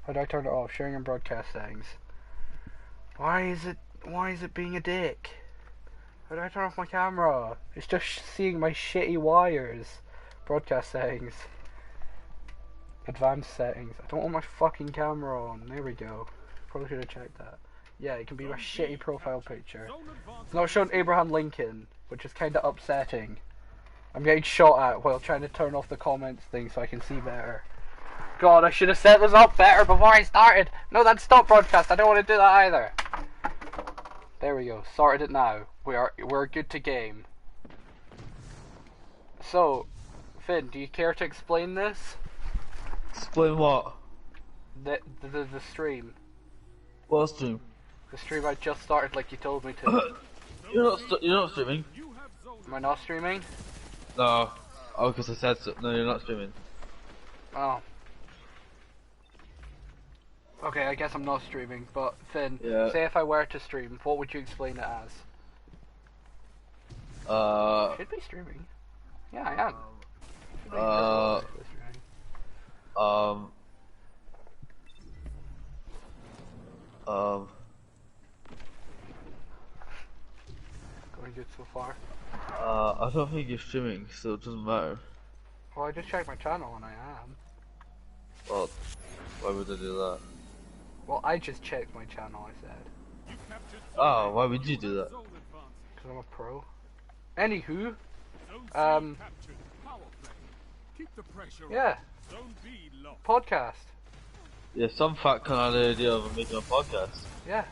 How do I turn it off? Sharing and broadcast settings. Why is it being a dick? How do I turn off my camera? It's just seeing my shitty wires. Broadcast settings. Advanced settings. I don't want my fucking camera on. There we go. Probably should have checked that. Yeah, it can be my shitty profile picture. It's not showing Abraham Lincoln, which is kind of upsetting. I'm getting shot at while trying to turn off the comments thing so I can see better. God, I should have set this up better before I started. No, that's stop broadcast. I don't want to do that either. There we go. Sorted it now. We're good to game. So, Finn, do you care to explain this? Explain what? The stream. What stream? The stream I just started, like you told me to. You're not streaming. Am I not streaming? No. Oh, because I said so. No, you're not streaming. Oh. Okay, I guess I'm not streaming, but Finn, say if I were to stream, what would you explain it as? I should be streaming. Yeah, I am. Going good so far. I don't think you're streaming, so it doesn't matter. Well, I just checked my channel and I am. Well, why would I do that? Well, I just checked my channel, I said. Oh, why would you do that? Because I'm a pro. Anywho, yeah, podcast. Yeah, some fat cunt had the idea of making a podcast. Yeah,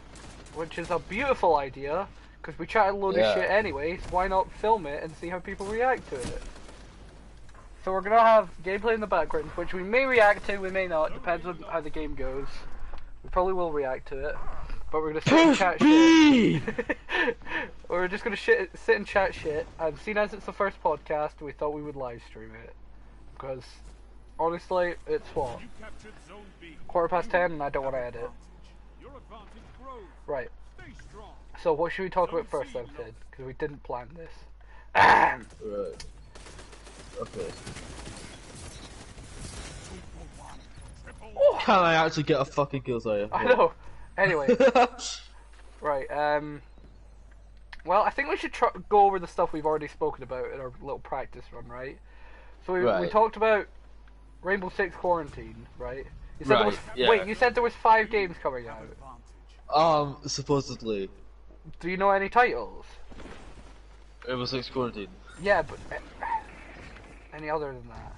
which is a beautiful idea, because we chatted a load of shit anyway, so why not film it and see how people react to it? So we're gonna have gameplay in the background, which we may react to, we may not, depends on how the game goes. We probably will react to it, but we're gonna sit and chat shit. We're just gonna sit and chat shit, and seeing as it's the first podcast, we thought we would live stream it. Because, honestly, it's what? 10:15 and I don't want to edit. Right. So what should we talk about first then, Finn? Because we didn't plan this. Right. Okay. Can I actually get a fucking kill, sorry? I know. Anyway. Right, well, I think we should go over the stuff we've already spoken about in our little practice run, right? So we talked about Rainbow Six Quarantine, right? You said wait, you said there was 5 games coming out. Supposedly. Do you know any titles? Rainbow Six Quarantine. Yeah, but any other than that?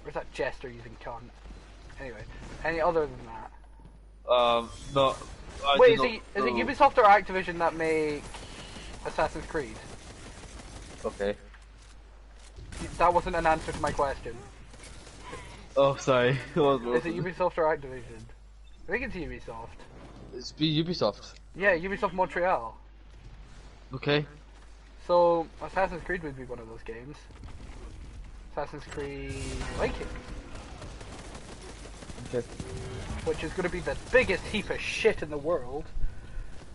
Where's that jester using cunt? Anyway, any other than that? No. Wait, is it Ubisoft or Activision that make Assassin's Creed? Okay. That wasn't an answer to my question. Oh, sorry. Is it Ubisoft or Activision? I think it's Ubisoft. It's Ubisoft. Yeah, Ubisoft Montreal. Okay. So, Assassin's Creed would be one of those games. Assassin's Creed Vikings. Okay. Which is going to be the biggest heap of shit in the world.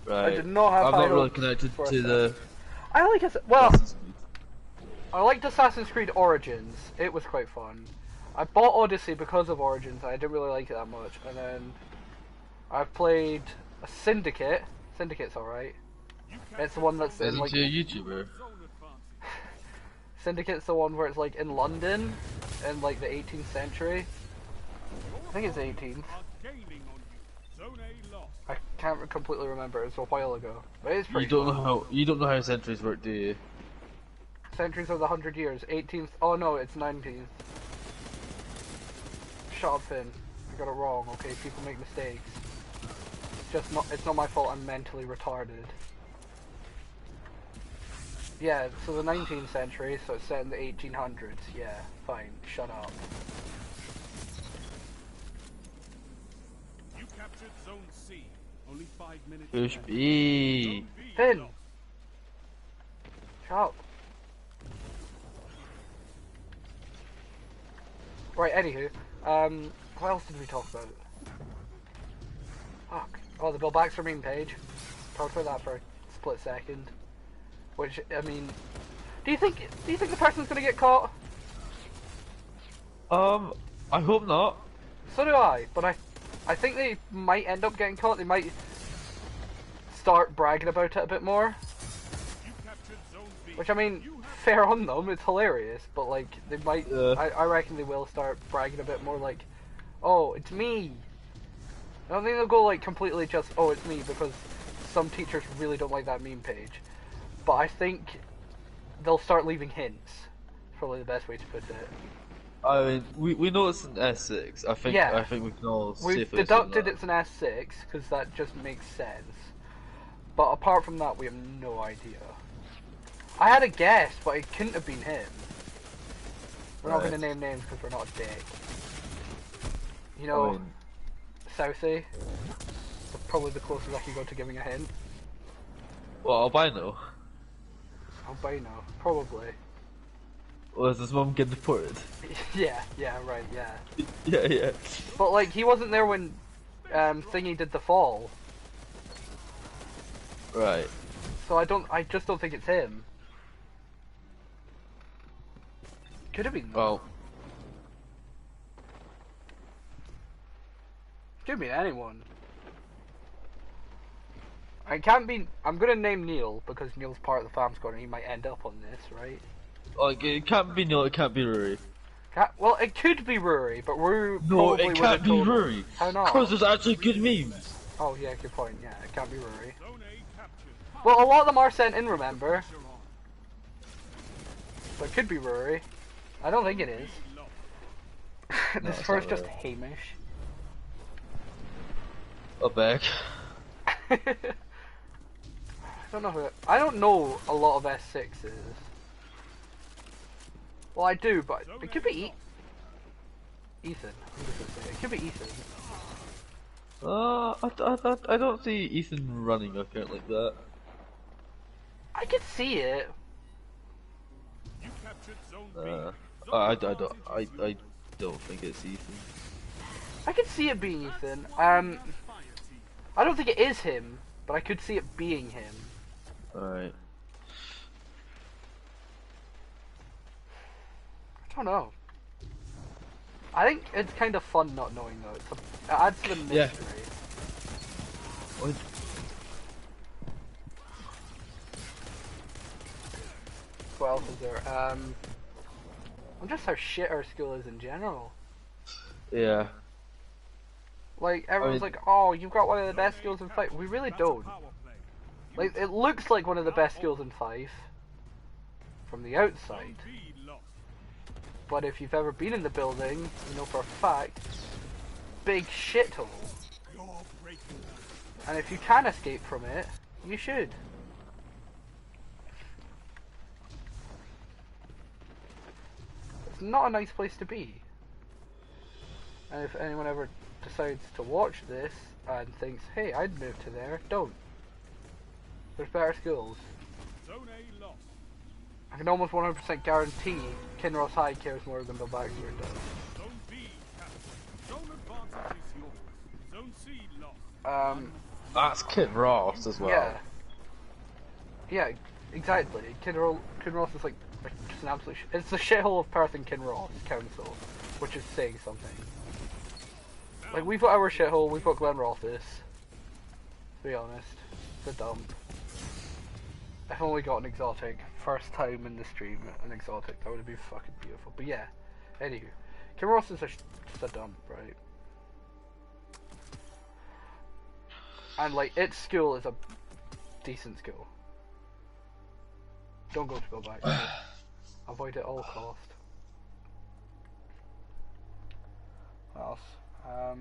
Right. I did not have I'm not really connected to the... I like it. Well, I liked Assassin's Creed Origins. It was quite fun. I bought Odyssey because of Origins. I didn't really like it that much. And then I've played a Syndicate. Syndicate's alright. It's the one that's in like... Isn't he a YouTuber? Syndicate's the one where it's like in London in like the 18th century. I think it's 18th. I can't completely remember. It was a while ago, but it's pretty. You don't know how centuries work, do you? Centuries are the 100 years. 18th. Oh no, it's 19th. Shut up, Finn. I got it wrong. Okay, people make mistakes. It's not my fault. I'm mentally retarded. Yeah, so the 19th century, so it's set in the 1800s. Yeah, fine. Shut up. You captured Zone C. Only 5 minutes. Push B. Finn! Shut up. Right, anywho, what else did we talk about? Fuck. Oh, the Bill Baxter meme page. Talked about that for a split second. Which, I mean, do you think the person's gonna get caught? I hope not. So do I, but I think they might end up getting caught. They might start bragging about it a bit more. Which, I mean, fair on them, it's hilarious, but, like, they might, I reckon they will start bragging a bit more, like, oh, it's me. I don't think they'll go, like, completely just, oh, it's me, because some teachers really don't like that meme page. But I think they'll start leaving hints. Probably the best way to put it. I mean, we know it's an S6. I think we can all We've safely deducted assume it's an S6, because that just makes sense. But apart from that, we have no idea. I had a guess, but it couldn't have been him. We're not going to name names because we're not a dick. You know, I mean, Southie? Probably the closest I could go to giving a hint. well, albino. Albino, probably. Was his mum getting deported? Yeah, right, yeah. Yeah. But, like, he wasn't there when Thingy did the fall. Right. So I just don't think it's him. Could have been. Well. Could have been anyone. I can't be. I'm gonna name Neil because Neil's part of the fam squad and he might end up on this, right? Like, it can't be Neil, it can't be Rory. Well, it could be Rory, but Rory No, probably it can't be told Rory. How not? Because there's actually good memes. Oh yeah, good point. Yeah, it can't be Rory. Well, a lot of them are sent in, remember? So it could be Rory. I don't think it is. This first just Hamish. A bag. I don't know who. I don't know a lot of S6s. Well, I do, but it could be Ethan. I'm just gonna say it could be Ethan. I don't see Ethan running a account like that. I could see it. I don't think it's Ethan. I could see it being Ethan. I don't think it is him, but I could see it being him. Alright. I don't know. I think it's kind of fun not knowing though. It adds to the mystery. Yeah. What else is there? I'm just how shit our school is in general. Yeah. Like, everyone's like, oh, you've got one of the best skills in Fife. We really don't. Like, it looks like one of the best skills in Fife from the outside. But if you've ever been in the building, you know for a fact, big shithole. And if you can escape from it, you should. It's not a nice place to be. And if anyone ever decides to watch this and thinks, hey, I'd move to there, don't. There's better schools. I can almost 100% guarantee Kinross High cares more than Bill Baxter does. That's Kid Ross as well. Yeah. Yeah, exactly. Kinross is like just an absolute. It's the shithole of Perth and Kinross Council, which is saying something. Like, we've got our shithole, we've got Glen Rothes. To be honest, it's a dump. I've only got an exotic. First time in the stream, an exotic. That would be fucking beautiful. But yeah, anywho. Kinross is just a dump, right? And like, its school is a decent school. Don't go back. Avoid at all cost. What else? I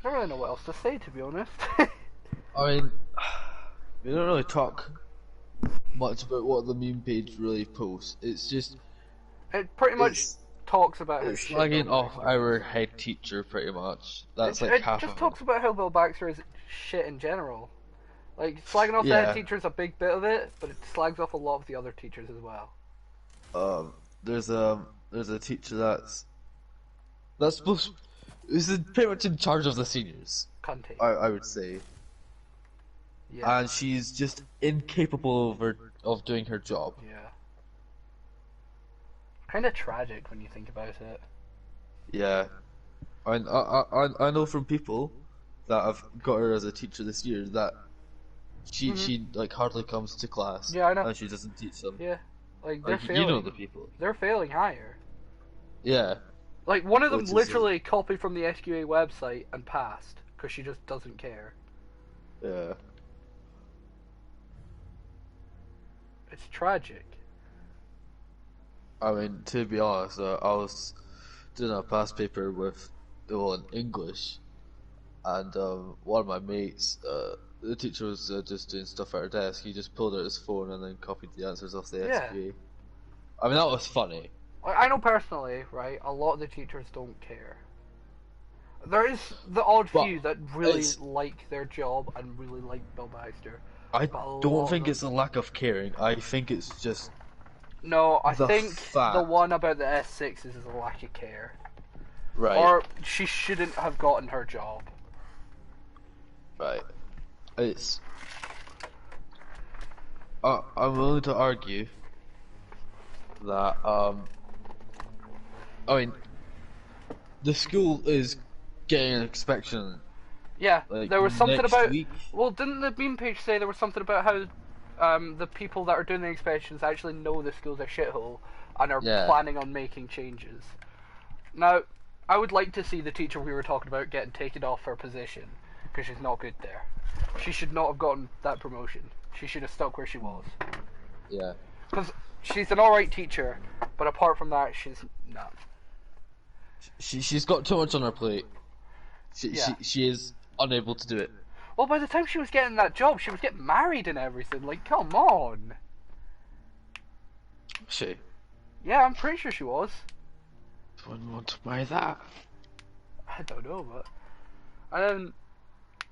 don't really know what else to say, to be honest. I mean, we don't really talk much about what the meme page really posts. It's just it pretty much talks about how it's shit slagging Bill off Baxter our is. head teacher pretty much. That's it like half just of talks about how Bill Baxter is shit in general. Like, slagging off the Yeah. head teacher is a big bit of it, but it slags off a lot of the other teachers as well. There's a teacher that's supposed is pretty much in charge of the seniors. Cunty. I would say, Yeah. and she's just incapable of doing her job. Yeah. Kind of tragic when you think about it. Yeah. I know from people that have got her as a teacher this year that she like hardly comes to class. Yeah, I know. And she doesn't teach them. Yeah, like they're Like, failing. you know the people. They're failing higher. Yeah. Like one of them Which is, literally copied from the SQA website and passed because she just doesn't care. Yeah. It's tragic. I mean, to be honest, I was doing a past paper with in English, and one of my mates, the teacher was just doing stuff at her desk. He just pulled out his phone and then copied the answers off the Yeah. SQA. I mean, that was funny. I know personally, right, a lot of the teachers don't care. There is the odd But few that really it's- like their job and really like Bill Baxter. I But a lot don't of think them- it's a lack of caring. I think it's just No, I the think fact. the one about the S6s is a lack of care. right. Or she shouldn't have gotten her job. Right. It's. I'm willing to argue that I mean, the school is getting an inspection. Yeah, Like, there was something next about. week? Well, didn't the meme page say there was something about how the people that are doing the inspections actually know the school's a shithole and are Yeah. planning on making changes? Now, I would like to see the teacher we were talking about getting taken off her position because she's not good there. She should not have gotten that promotion. She should have stuck where she was. Yeah. Because she's an alright teacher, but apart from that, she's not. She's got too much on her plate. Yeah. She is unable to do it. Well, by the time she was getting that job, she was getting married and everything. Like, come on. She. Yeah, I'm pretty sure she was. Wouldn't want to buy that. I don't know, but... And then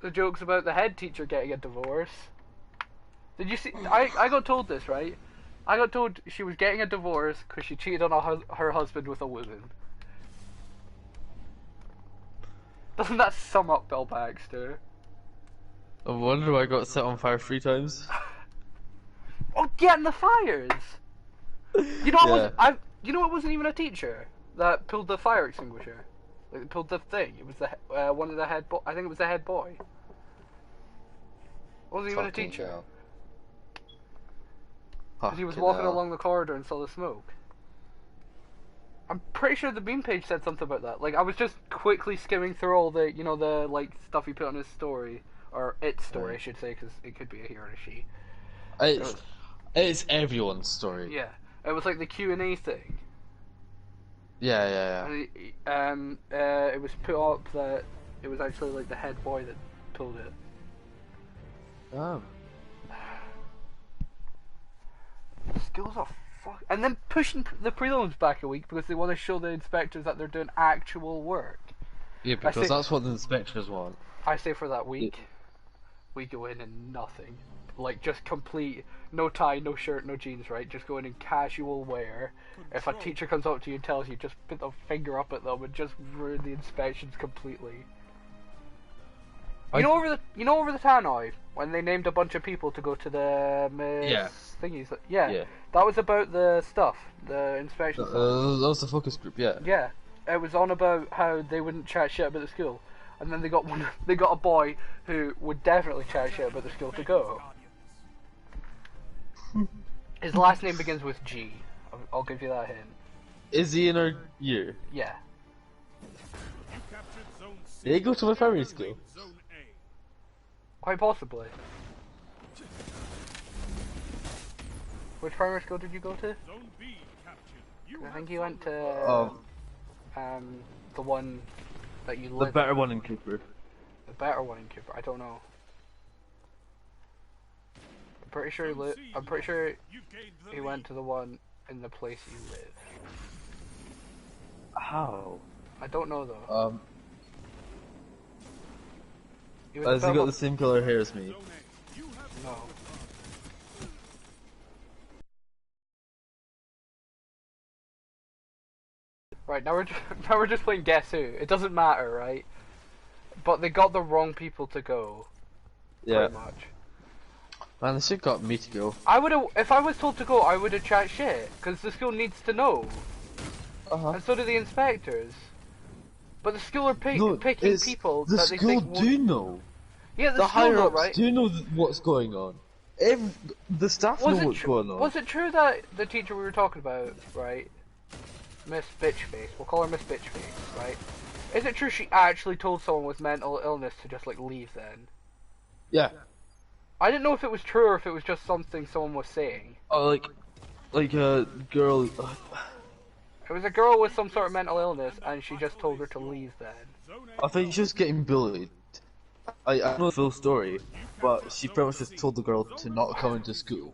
the jokes about the head teacher getting a divorce. Did you see... I got told this, right? I got told she was getting a divorce because she cheated on her husband with a woman. Doesn't that sum up Bill Baxter? I wonder why I got set on fire 3 times. Oh, getting the fires! You know, Yeah. you know, it wasn't even a teacher that pulled the fire extinguisher. Like, it pulled the thing. It was the one of the head. I think it was the head boy. It wasn't even a Fucking teacher. hell. Because he was Fucking walking hell. along the corridor and saw the smoke. I'm pretty sure the meme page said something about that. Like, I was just quickly skimming through all the, the, like, stuff he put on his story. Or its story, I should say, because it could be a he or a she. It's everyone's story. Yeah. It was like the Q&A thing. Yeah. And it was put up that it was actually, like, the head boy that pulled it. Oh. Schools are fuck. And then pushing the prelims back a week because they want to show the inspectors that they're doing actual work. Yeah, I because see- that's what the inspectors want. I say for that week, we go in and nothing. Like, just complete, no tie, no shirt, no jeans, right? Just go in casual wear. If a teacher comes up to you and tells you, just put the finger up at them and just ruin the inspections completely. You know over the Tannoy, when they named a bunch of people to go to the Yeah. thingies? Yeah. That was about the stuff, the inspection stuff. That was the focus group, yeah. Yeah, it was on about how they wouldn't chat shit about the school, and then they got a boy who would definitely chat shit about the school to go. His last name begins with G. I'll give you that hint. Is he in our year? Yeah. You captured Zone C. Did he go to my primary school? Zone A. Quite possibly. Which primary school did you go to? Zone B captured. You I have think you went to Oh, the one that you the lived. better one in Cooper. The better one in Cooper. I don't know. I'm pretty sure I'm pretty sure You've gained the he lead. went to the one in the place you live. How? I don't know though. He was Has he a bit got of the same color hair as me? Zone A. You have No. Right, now we're just playing Guess Who. It doesn't matter, right? But they got the wrong people to go. Yeah. Pretty much. Man, they should got me to go. I would have, if I was told to go, I would have chat shit because the school needs to know. and so do the inspectors. But the school are No, picking it's people the that they school think do won't... know. Yeah, The the school higher know, ups right? do know what's going on. The staff know what's going on. Was it true that the teacher we were talking about, right, Miss Bitchface, we'll call her Miss Bitchface, right? Is it true she actually told someone with mental illness to just, like, leave then? Yeah. I didn't know if it was true or if it was just something someone was saying. Oh, like a girl. It was a girl with some sort of mental illness, and she just told her to leave then. I think she's getting bullied. I don't know the full story, but she pretty much just told the girl to not come into school.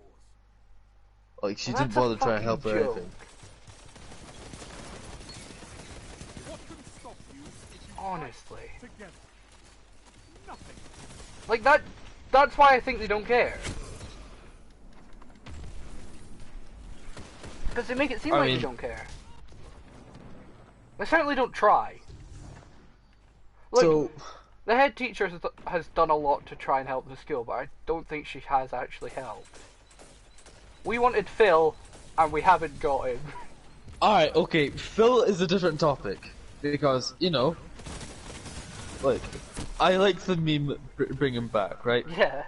Like, she Well, didn't that's a bother trying to help her or fucking joke. anything. What can stop you if you Honestly. fight together? Nothing. Like, that's why I think they don't care. Because they make it seem I like mean- they don't care. They certainly don't try. Look, So, the head teacher has done a lot to try and help the school, but I don't think she has actually helped. We wanted Phil, and we haven't got him. alright, okay, Phil is a different topic. Because, you know, like, I like the meme bring him back, right? Yeah.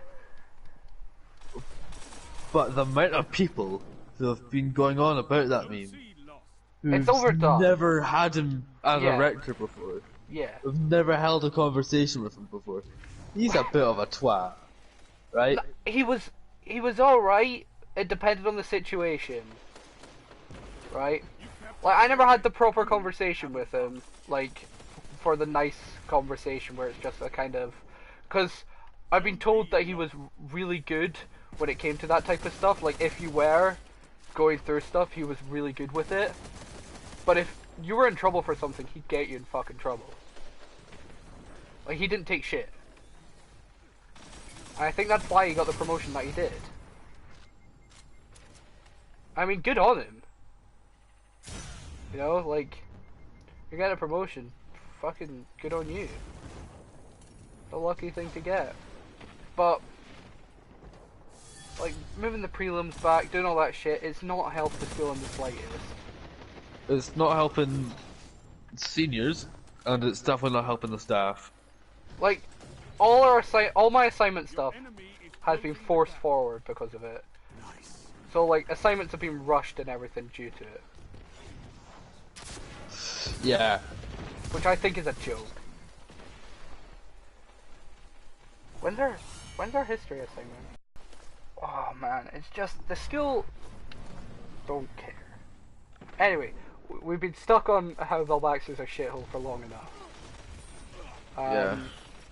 But the amount of people who have been going on about that meme, See lost. It's who've overdone. never had him as Yeah. a rector before, Yeah. who've never held a conversation with him before, he's a bit of a twat, right? He was alright. It depended on the situation. Right? Like, I never had the proper conversation with him, like, for the nice conversation where it's just a kind of... Because I've been told that he was really good when it came to that type of stuff. Like, if you were going through stuff, he was really good with it. But if you were in trouble for something, he'd get you in fucking trouble. Like, he didn't take shit. And I think that's why he got the promotion that he did. I mean, good on him. You know, like, you get a promotion, fucking good on you. It's a lucky thing to get. But, like, moving the prelims back, doing all that shit, it's not helped the school in the slightest. It's not helping seniors, and it's definitely not helping the staff. Like, all my assignment stuff has been forced forward because of it. So, like, assignments have been rushed and everything due to it. Yeah. Which I think is a joke. When's our history assignment? Oh man, it's just, the school don't care. Anyway, we've been stuck on how Velbaxter's a shithole for long enough. Yeah.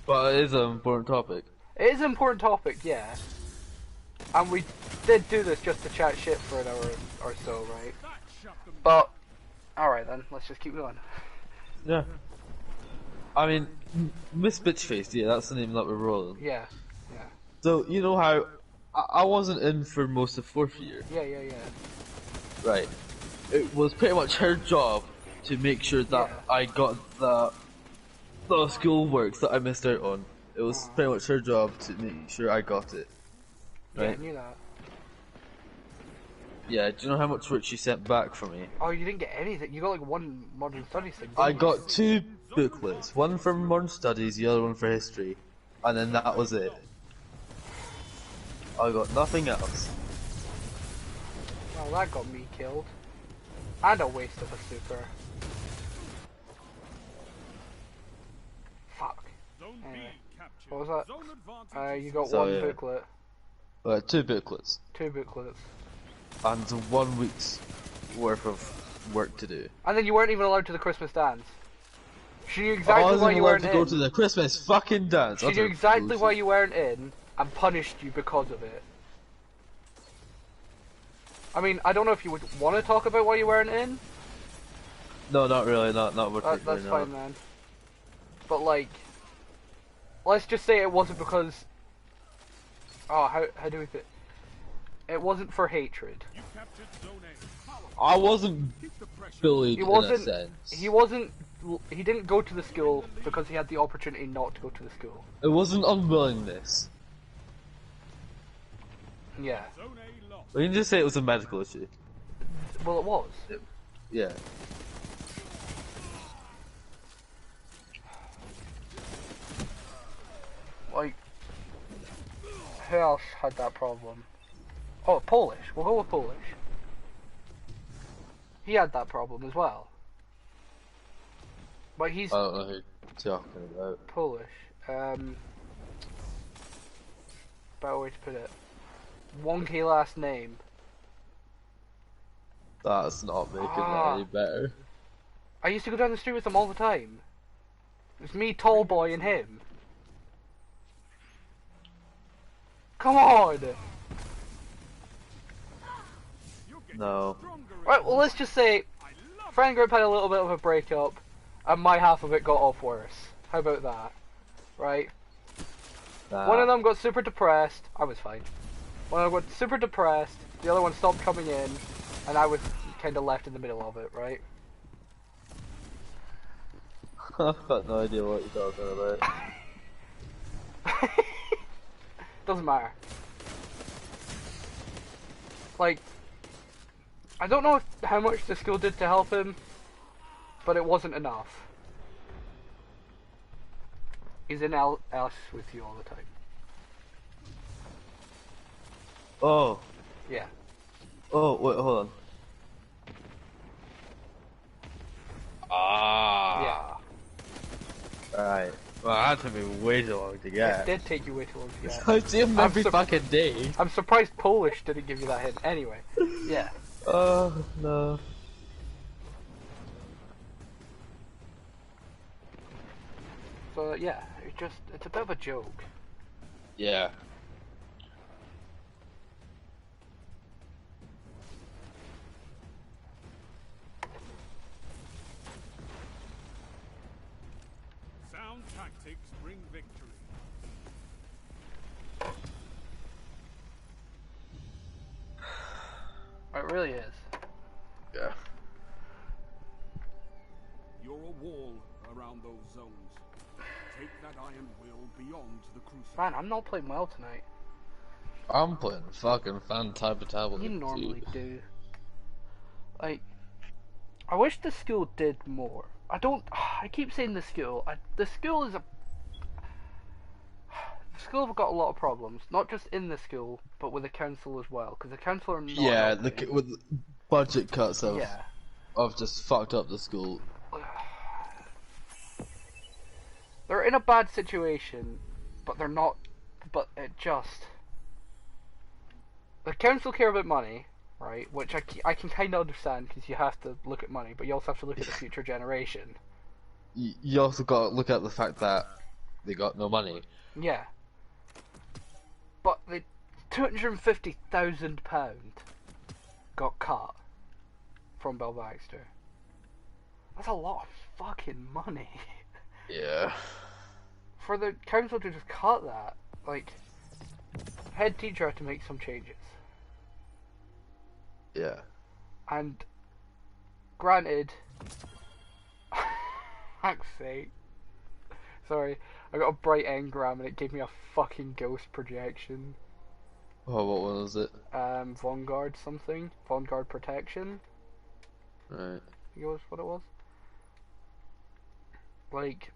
But it is an important topic. It is an important topic, yeah. And we did do this just to chat shit for an hour or so, right? But, alright then, let's just keep going. Yeah. I mean, Miss Bitchface, yeah, that's the name that we're rolling. Yeah, yeah. So, you know how I wasn't in for most of 4th year. Yeah. Right. It was pretty much her job to make sure that Yeah. I got the school works that I missed out on. It was pretty much her job to make sure I got it. Yeah, I Right? knew that. Yeah, do you know how much work she sent back for me? Oh, you didn't get anything. You got like one modern studies thing. I Didn't got 2 booklets, one for modern studies, the other one for history, and then that was it. I got nothing else. you? Well, that got me killed. And a waste of a super. Fuck. Zone B Anyway, captured. what was that? Zone advantage. You got So, one yeah. booklet, 2 booklets, 2 booklets, and 1 week's worth of work to do. and then you weren't even allowed to the Christmas dance. She knew I exactly wasn't why you allowed weren't to go in. to the Christmas fucking dance. She knew exactly why you weren't in, and punished you because of it. I mean, I don't know if you would want to talk about why you weren't in. No, not really, not particularly. That's no. fine, man. But like, let's just say it wasn't because. Oh, how do we put? It wasn't for hatred. You captured Zone A. I wasn't Keep the pressure. bullied He in wasn't. a sense. He wasn't. He didn't go to the school because he had the opportunity not to go to the school. It wasn't unwillingness. Yeah. Zone A lost. We can just say it was a medical issue. Well, it was. Yeah. Who else had that problem? Oh, Polish. We'll go with Polish. He had that problem as well. But he's I don't know who you're talking about. Polish. Better way to put it. Wonky last name. That's not making it any better. I used to go down the street with him all the time. It was me, tall boy, and him. Come on! No. Right, well, let's just say friend group had a little bit of a breakup, and my half of it got off worse. How about that? Right? Nah. One of them got super depressed. I was fine. One of them got super depressed. The other one stopped coming in, and I was kind of left in the middle of it, right? I've got no idea what you're talking about. Doesn't matter. Like, I don't know how much the school did to help him, but it wasn't enough. He's in else with you all the time. Oh. Yeah. Oh, wait, hold on. Ah. Yeah. Right. Well, that took me way too long to It get. did take you way too long to get. I see him every fucking day. I'm surprised Polish didn't give you that hint. Anyway. Yeah. Oh, no. So, yeah. It's a bit of a joke. Yeah. Sound tactics bring victory. It really is. Yeah. You're a wall around those zones. Take that iron will beyond the crucible. Man, I'm not playing well tonight. I'm playing fucking fantabitable. You normally do. Like, I wish the school did more. I keep saying the school. The school is a... The school have got a lot of problems. Not just in the school, but with the council as well. Because the council are not Yeah, helping. with budget cuts of, Yeah. of just fucked up the school. They're in a bad situation, but they're not. But it just. The council care about money, right? Which I can kind of understand because you have to look at money, but you also have to look at the future generation. You also got to look at the fact that they got no money. Yeah. But the £250,000 got cut from Bill Baxter. That's a lot of fucking money. Yeah. For the council to just cut that, like, head teacher had to make some changes. Yeah. And, granted, fuck's sake. Sorry, I got a bright engram and it gave me a fucking ghost projection. Oh, what one was it? Vanguard something? Vanguard Protection? Right. I think it was what it was. Like,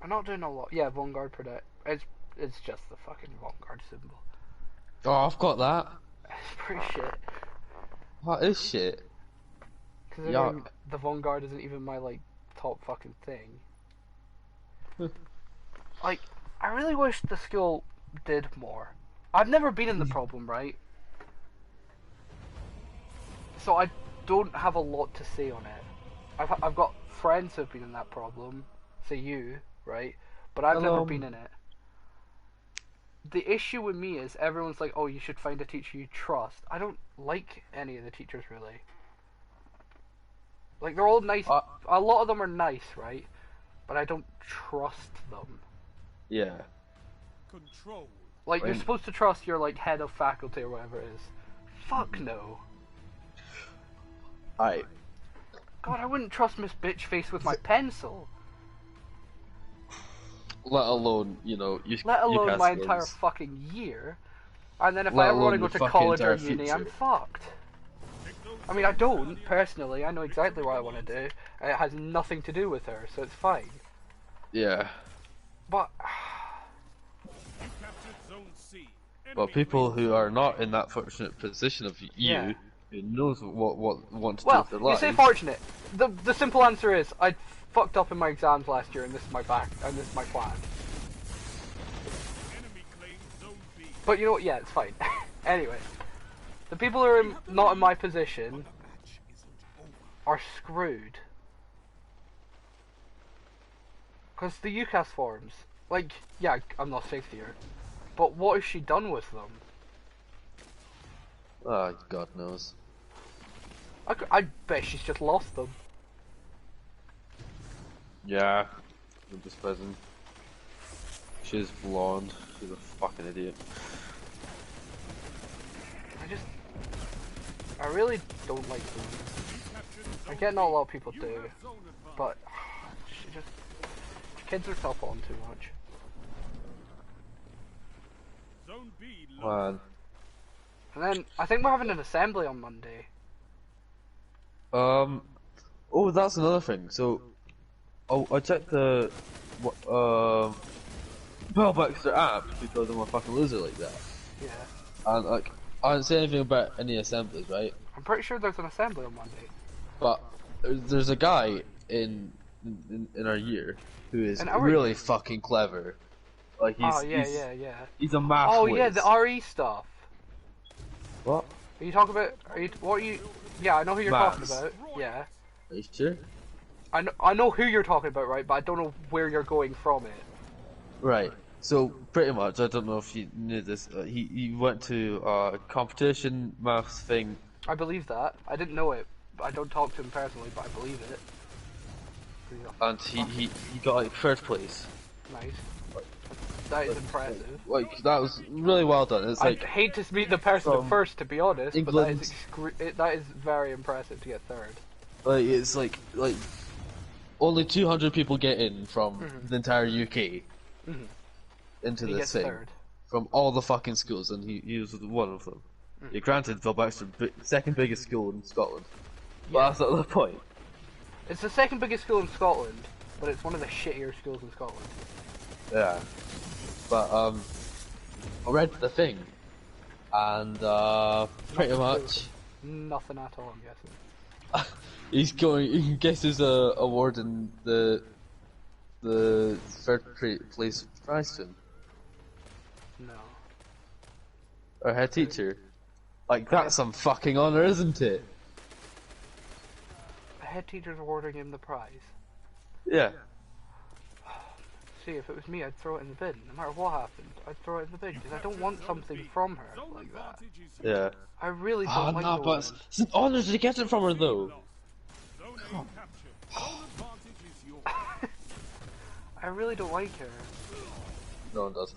I'm not doing a lot. Yeah, Vanguard Protect. It's just the fucking Vanguard symbol. Oh, I've got that. It's pretty shit. What is shit? Considering the Vanguard isn't even my, like, top fucking thing. Like, I really wish the school did more. I've never been in the problem, right? So I don't have a lot to say on it. I've got friends who've been in that problem, say you, right? But I've never been in it. The issue with me is everyone's like, oh, you should find a teacher you trust. I don't like any of the teachers, really. Like, they're all nice. A lot of them are nice, right? But I don't trust them. Yeah. Control. Like, you're supposed to trust your, like, head of faculty or whatever it is. Fuck no. Alright. God, I wouldn't trust Miss Bitchface with my pencil. Let alone, you know, Let alone my entire ones. fucking year. And then if Let I ever want to alone go the to fucking college or entire uni, I'm future. fucked. I mean, I don't, personally. I know exactly what I want to do. And it has nothing to do with her, so it's fine. Yeah. But... You captured But people who are not in that fortunate position of you, Yeah. who knows what want to do Well, with their you lives. say fortunate. The simple answer is I fucked up in my exams last year, and this is my this is my plan. But you know what? Yeah, it's fine. Anyway, the people who are not in my position are screwed. Because the UCAS forms, like, yeah, I'm not 6th year, but what has she done with them? Ah, God knows. I bet she's just lost them. Yeah, I'm just present. She's blonde. She's a fucking idiot. I really don't like them. I get not a lot of people do, but she kids herself on too much. Man. And then I think we're having an assembly on Monday. Oh, that's another thing. So, I checked the Pearl Baxter app because I'm a fucking loser like that. Yeah. And like, I didn't say anything about any assemblies, right? I'm pretty sure there's an assembly on Monday. But there's a guy in our year who is really fucking clever. Like he's a math Oh whiz. yeah, the RE stuff. What? Are you talking about? Yeah, I know who you're Maths. talking about. Yeah. Are you sure? I know who you're talking about, right? But I don't know where you're going from it. Right. So pretty much, I don't know if you knew this. He went to a competition maths thing. I believe that. I didn't know it. I don't talk to him personally, but I believe it. And he got like 3rd place. Nice. That is impressive. Like that was really well done. It's like I hate to meet the person at first, to be honest, England, but that is very impressive to get 3rd. Like it's like only 200 people get in from the entire UK into this thing 3rd. from all the fucking schools, and he was one of them. Yeah, granted, Phil Baxter, second biggest school in Scotland, but that's not the point. It's the 2nd biggest school in Scotland, but it's one of the shittier schools in Scotland. Yeah, but I read the thing, and pretty much nothing at all. I'm guessing. He guesses awarding the 3rd place prize to him. No. Our head teacher. Like that's some fucking honour, isn't it? The head teacher's awarding him the prize. Yeah. See, if it was me, I'd throw it in the bin. No matter what happened, I'd throw it in the bin because I don't want something from her like that. Yeah. I really don't like no, but it's an honour to get it from her though. I really don't like her. No one does.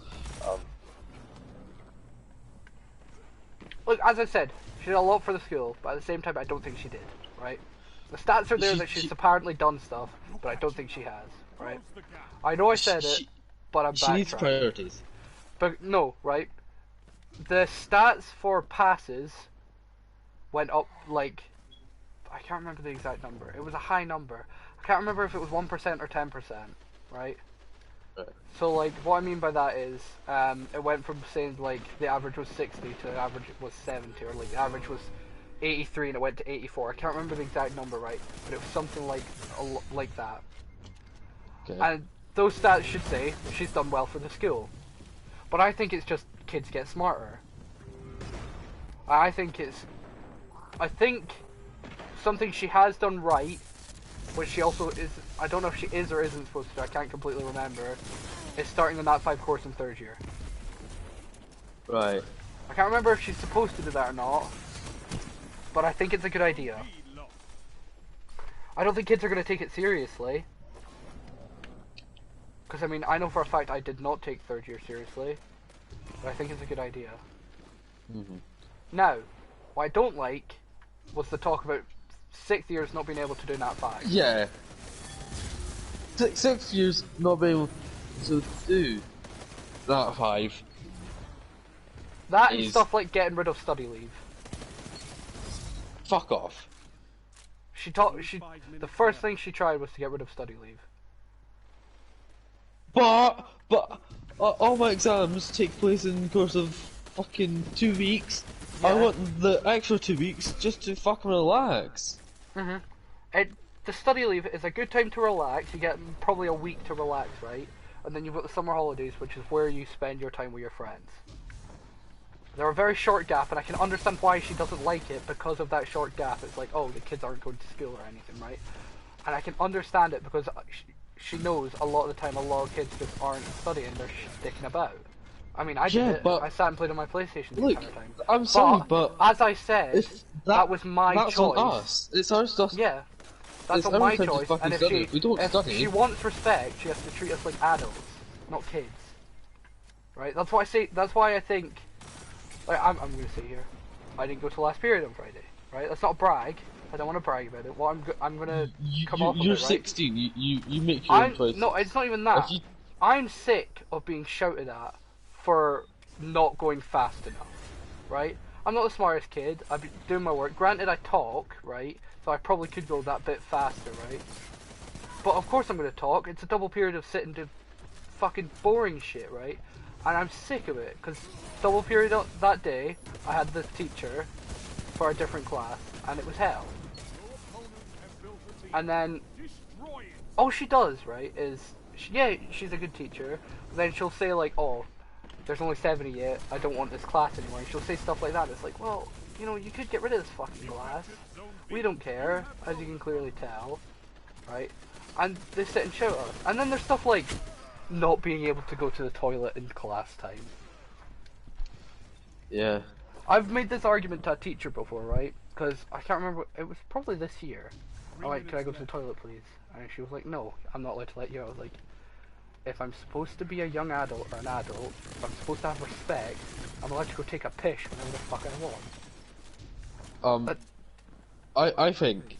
Look, as I said, she did a lot for the school, but at the same time, I don't think she did, right? The stats are there that she's apparently done stuff, but I don't think she has, right? I know I said it, but I'm backtracking. She needs priorities. But no, right? The stats for passes went up, like, I can't remember the exact number. It was a high number. I can't remember if it was 1% or 10%, right? So, like, what I mean by that is, it went from saying, like, the average was 60 to the average was 70, or, like, the average was 83 and it went to 84. I can't remember the exact number, right? But it was something like that. Okay. And those stats should say she's done well for the school. But I think it's just kids get smarter. I think something she has done right, which she also is, I don't know if she is or isn't supposed to, I can't completely remember, is starting the Nat 5 course in 3rd year. Right. I can't remember if she's supposed to do that or not, but I think it's a good idea. I don't think kids are going to take it seriously. Because, I mean, I know for a fact I did not take 3rd year seriously, but I think it's a good idea. Now, what I don't like was the talk about 6th years not being able to do Nat 5. Yeah. 6th years not being able to do Nat 5. That and stuff like getting rid of study leave. Fuck off. The first thing she tried was to get rid of study leave. But all my exams take place in the course of fucking 2 weeks. Yeah. I want the extra 2 weeks just to fucking relax. The study leave is a good time to relax. You get probably a week to relax, right? And then you've got the summer holidays, which is where you spend your time with your friends. They're a very short gap, and I can understand why she doesn't like it because of that short gap. It's like, oh, the kids aren't going to school or anything, right? And I can understand it because she knows a lot of the time a lot of kids just aren't studying, they're sticking about. I mean, I did it. But I sat and played on my PlayStation the entire time. I'm sorry, but as I said, that was my that's choice. On us. It's our stuff. Yeah, that's on my choice. And if she wants respect, she has to treat us like adults, not kids. Right? That's why I say. That's why I think. Like, I'm going to say here, I didn't go to last period on Friday. Right? That's not a brag. I don't want to brag about it. Well, I'm going to come off of it, You're right? 16. You make your own choices. No, it's not even that. I'm sick of being shouted at for not going fast enough, right? I'm not the smartest kid, I've been doing my work. Granted, I talk, right? So I probably could go that bit faster, right? But of course I'm going to talk. It's a double period of sitting to fucking boring shit, right? And I'm sick of it, because double period that day, I had the teacher for a different class, and it was hell. And then, all she does, right, is, she's a good teacher, but then she'll say like, oh, there's only 70 yet, I don't want this class anymore, and she'll say stuff like that. It's like, well, you know, you could get rid of this fucking class. We don't care, as you can clearly tell, right? And they sit and shout at us. And then there's stuff like not being able to go to the toilet in class time. Yeah. I've made this argument to a teacher before, right? Because I can't remember, it was probably this year. I'm like, can I go to the toilet, please? And she was like, no, I'm not allowed to let you. I was like, if I'm supposed to be a young adult or an adult, if I'm supposed to have respect, I'm allowed to go take a piss whenever the fuck I want. I think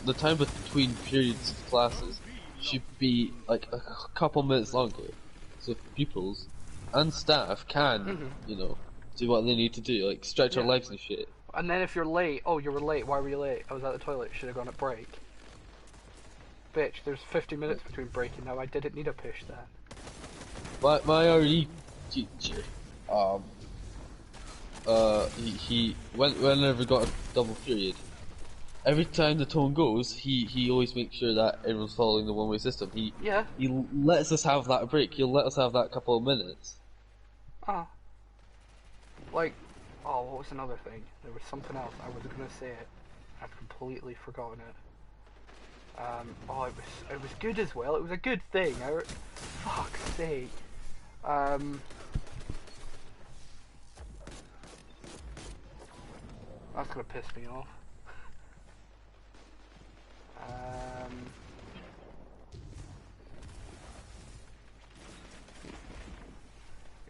the time between periods of classes should be like a couple minutes longer, so pupils and staff can, you know, do what they need to do, like stretch their legs and shit. And then if you're late, oh, you were late, why were you late? I was at the toilet, should have gone at break. Bitch, there's 50 minutes between breaking now, I didn't need a push then. My RE teacher, he whenever got a double period, every time the tone goes, he always makes sure that everyone's following the one-way system. He lets us have that break. He'll let us have that couple of minutes. Like, oh, what was another thing? There was something else. I was gonna say it. I've completely forgotten it. Oh, it was good as well. It was a good thing. Fuck's sake. That's gonna piss me off.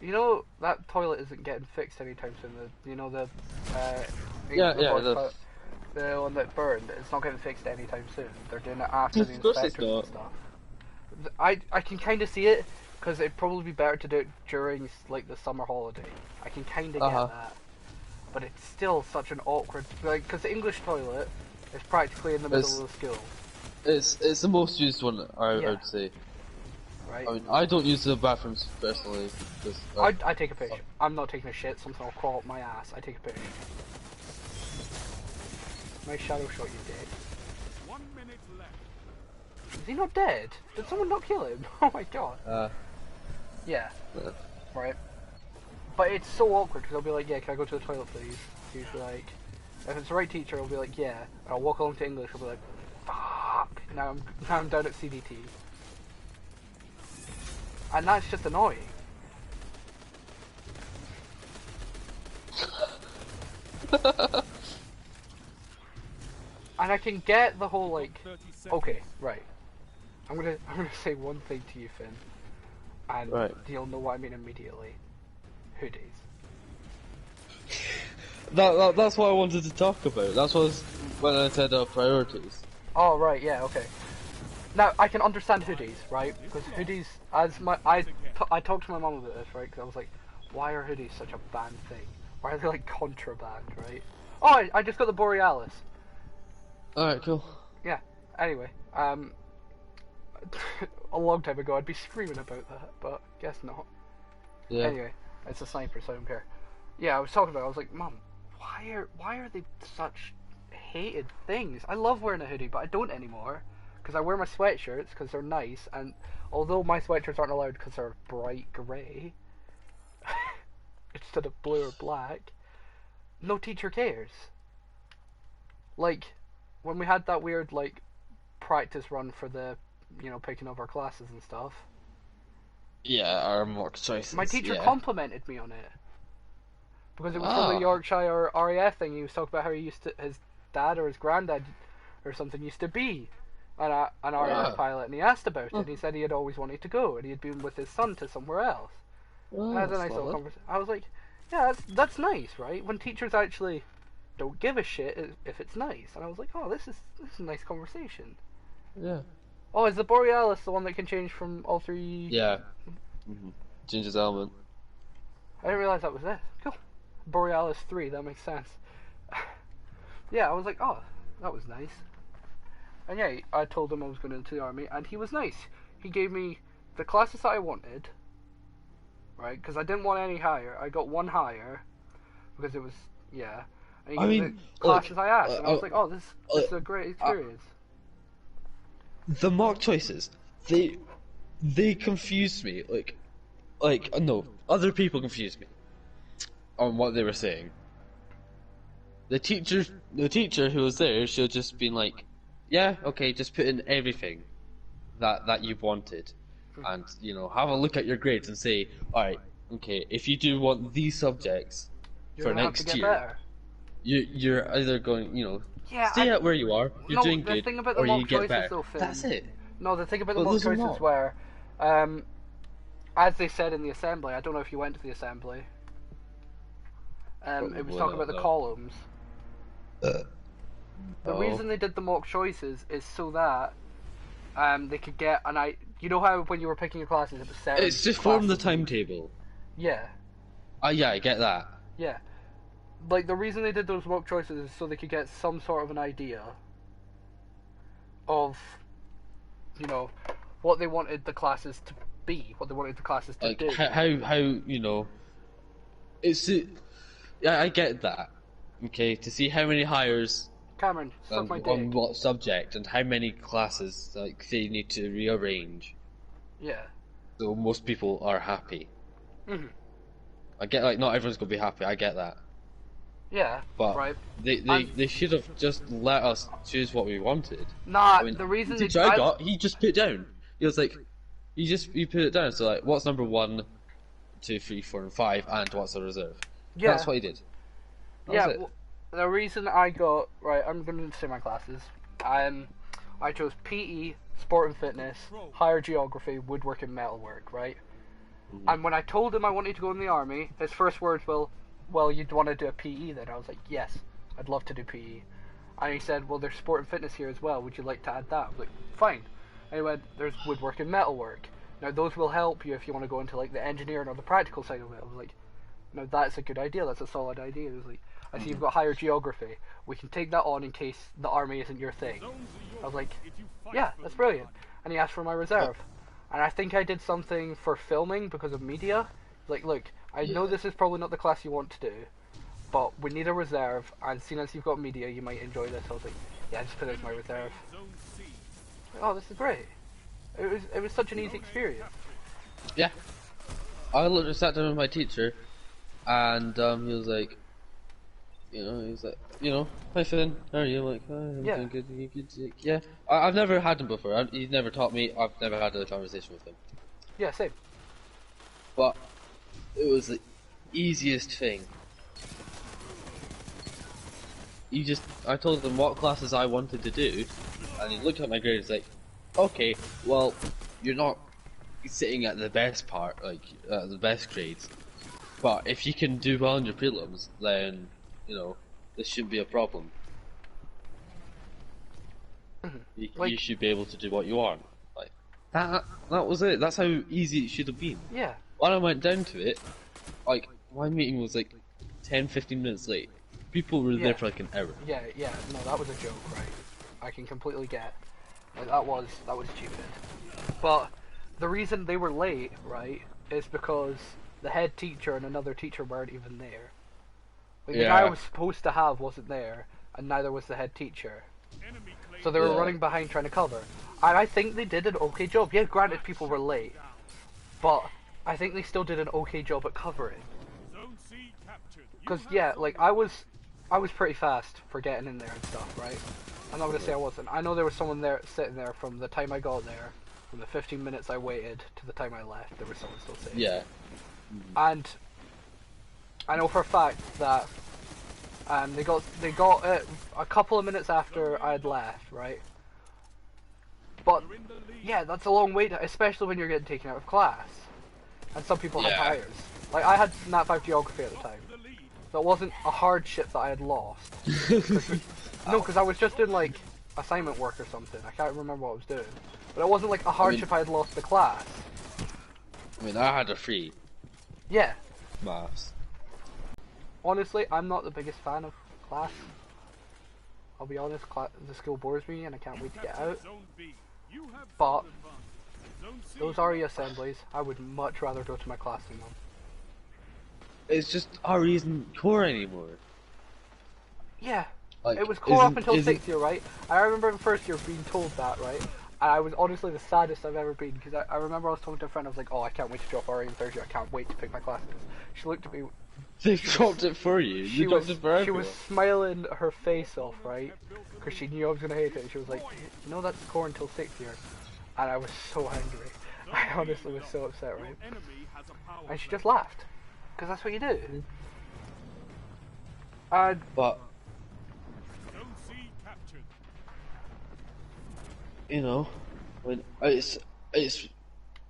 You know that toilet isn't getting fixed anytime soon. The one that burned. It's not getting fixed anytime soon. They're doing it after the inspectors and stuff. I can kind of see it because it'd probably be better to do it during like the summer holiday. I can kind of get that, but it's still such an awkward because the English toilet is practically in the middle of the school. It's the most used one, I would say. Right. I mean, I don't use the bathrooms personally. I take a piss. I'm not taking a shit. Something will crawl up my ass. I take a piss. My shadow shot you dead. 1 minute left. Is he not dead? Did someone not kill him? Oh my god. Yeah. Right. But it's so awkward because I'll be like, yeah, can I go to the toilet please? He's like, if it's the right teacher, I'll be like, yeah. And I'll walk along to English, I'll be like, fuck. Now I'm down at CDT. And that's just annoying. And I can get the whole like, okay, right. I'm gonna say one thing to you, Finn, and you'll know what I mean immediately. Hoodies. That's what I wanted to talk about. That's what when I said priorities. Oh right, yeah, okay. Now I can understand hoodies, right? Because hoodies, I talked to my mum about this, right? Because I was like, why are hoodies such a banned thing? Why are they like contraband, right? Oh, I just got the Borealis. Alright, cool. Yeah. Anyway, a long time ago I'd be screaming about that, but guess not. Yeah. Anyway, it's a sniper, so I don't care. Yeah, I was talking about it. I was like, Mom, why are they such hated things? I love wearing a hoodie, but I don't anymore because I wear my sweatshirts because they're nice. And although my sweatshirts aren't allowed because they're bright grey instead of blue or black, no teacher cares. Like when we had that weird like practice run for the picking over classes and stuff. Yeah, our mock choices. My teacher yeah. complimented me on it. Because it was from the Yorkshire RAF thing. He was talking about how his dad or his granddad or something used to be an RAF pilot, and he asked about it. And he said he had always wanted to go, and he had been with his son to somewhere else. And that's a nice little conversation. I was like, yeah, that's nice, right? When teachers actually don't give a shit if it's nice. And I was like, oh, this is a nice conversation. Yeah. Oh, is the Borealis the one that can change from all three? Yeah. Changes element. I didn't realize that was it. Cool. Borealis 3, that makes sense. Yeah, I was like, oh, that was nice. And yeah, I told him I was going into the army, and he was nice. He gave me the classes that I wanted, right? Because I didn't want any higher. I got one higher, because it was, yeah. And he gave me the classes I asked, and I was like, oh, this is a great experience. The mock choices, they confused me. No, other people confused me on what they were saying. The teacher who was there should have just been like, yeah, okay, just put in everything that you wanted, and have a look at your grades and say, all right, okay, if you do want these subjects for next year, you're either going, stay at where you are, you're doing good, or you get better. Though, That's it. No, the thing about the mock choices were, as they said in the assembly, I don't know if you went to the assembly. It was talking about the columns. The reason they did the mock choices is so that they could get you know how when you were picking your classes it was set. It's to form the timetable. Yeah. Yeah, I get that. Yeah. Like the reason they did those mock choices is so they could get some sort of an idea of what they wanted the classes to be, what they wanted the classes to do. How it's yeah, I get that. Okay, to see how many hires Cameron, suck my dick. On what subject and how many classes they need to rearrange. Yeah. So most people are happy. Mhm. I get not everyone's gonna be happy. I get that. Yeah. But right. They should have just let us choose what we wanted. Nah, the reason he just put it down. He was like, you put it down. So like, what's number 1, 2, 3, 4, and 5, and what's the reserve? Yeah. That's what he did. Well, the reason I got I'm going to say my classes. I chose PE, sport and fitness, higher geography, woodwork, and metalwork. Right. Mm-hmm. And when I told him I wanted to go in the army, his first words were, well, you'd want to do a PE then. I was like, yes, I'd love to do PE. And he said, well, there's sport and fitness here as well. Would you like to add that? I was like, fine. And he went, there's woodwork and metalwork. Now those will help you if you want to go into like the engineering or the practical side of it. I was like, no, that's a good idea. That's a solid idea. It was like, I see you've got higher geography. We can take that on in case the army isn't your thing. I was like, yeah, that's brilliant. And he asked for my reserve. And I think I did something for filming because of media. Like, look, I know this is probably not the class you want to do, but we need a reserve, and seeing as you've got media, you might enjoy this. I was like, yeah, just put it as my reserve. Oh, this is great. It was such an easy experience. Yeah. I literally sat down with my teacher, and he was like, hi Finn, how are you? I'm like, I'm doing good. You good? Yeah. I've never had him before. He's never taught me. I've never had a conversation with him. Yeah, same. But it was the easiest thing. I told him what classes I wanted to do, and he looked at my grades like, okay, well, you're not sitting at the best part, the best grades, but if you can do well in your prelims, then, this shouldn't be a problem. You should be able to do what you want. Like, that was it. That's how easy it should have been. Yeah. When I went down to it, my meeting was 10-15 minutes late. People were there for an hour. Yeah, no, that was a joke, right? I can completely get. That was stupid. But the reason they were late, right, is because the head teacher and another teacher weren't even there. Like, the guy I was supposed to have wasn't there, and neither was the head teacher. So they were running behind trying to cover. And I think they did an okay job. Yeah, granted people were late, but I think they still did an okay job at covering. Because, yeah, like, I was pretty fast for getting in there and stuff, right? I'm not going to say I wasn't. I know there was someone there sitting there from the time I got there, from the 15 minutes I waited to the time I left, there was someone still sitting. Yeah. And I know for a fact that they got it a couple of minutes after I'd left, right? But yeah, that's a long wait, especially when you're getting taken out of class. And some people had tires. Like, I had Nat 5 geography at the time. So it wasn't a hardship that I had lost. No, because I was just in, like, assignment work or something. I can't remember what I was doing. But it wasn't like a hardship I had lost the class. I mean, I had a free. Yeah. Maths. Honestly, I'm not the biggest fan of class. I'll be honest, the school bores me and I can't wait to get out. But those RE assemblies, I would much rather go to my class than them. It's just RE isn't core anymore. Yeah, like, it was core up until 6th year, right? I remember in first year being told that, right? And I was honestly the saddest I've ever been, because I remember I was talking to a friend, I was like, oh, I can't wait to drop RE in third year, I can't wait to pick my classes. She looked at me. They dropped it for you. She was smiling her face off, right? Because she knew I was going to hate it. And she was like, no, that's core until 6th year. And I was so angry. I honestly was so upset, right? And she just laughed. Because that's what you do. And but you know, when it's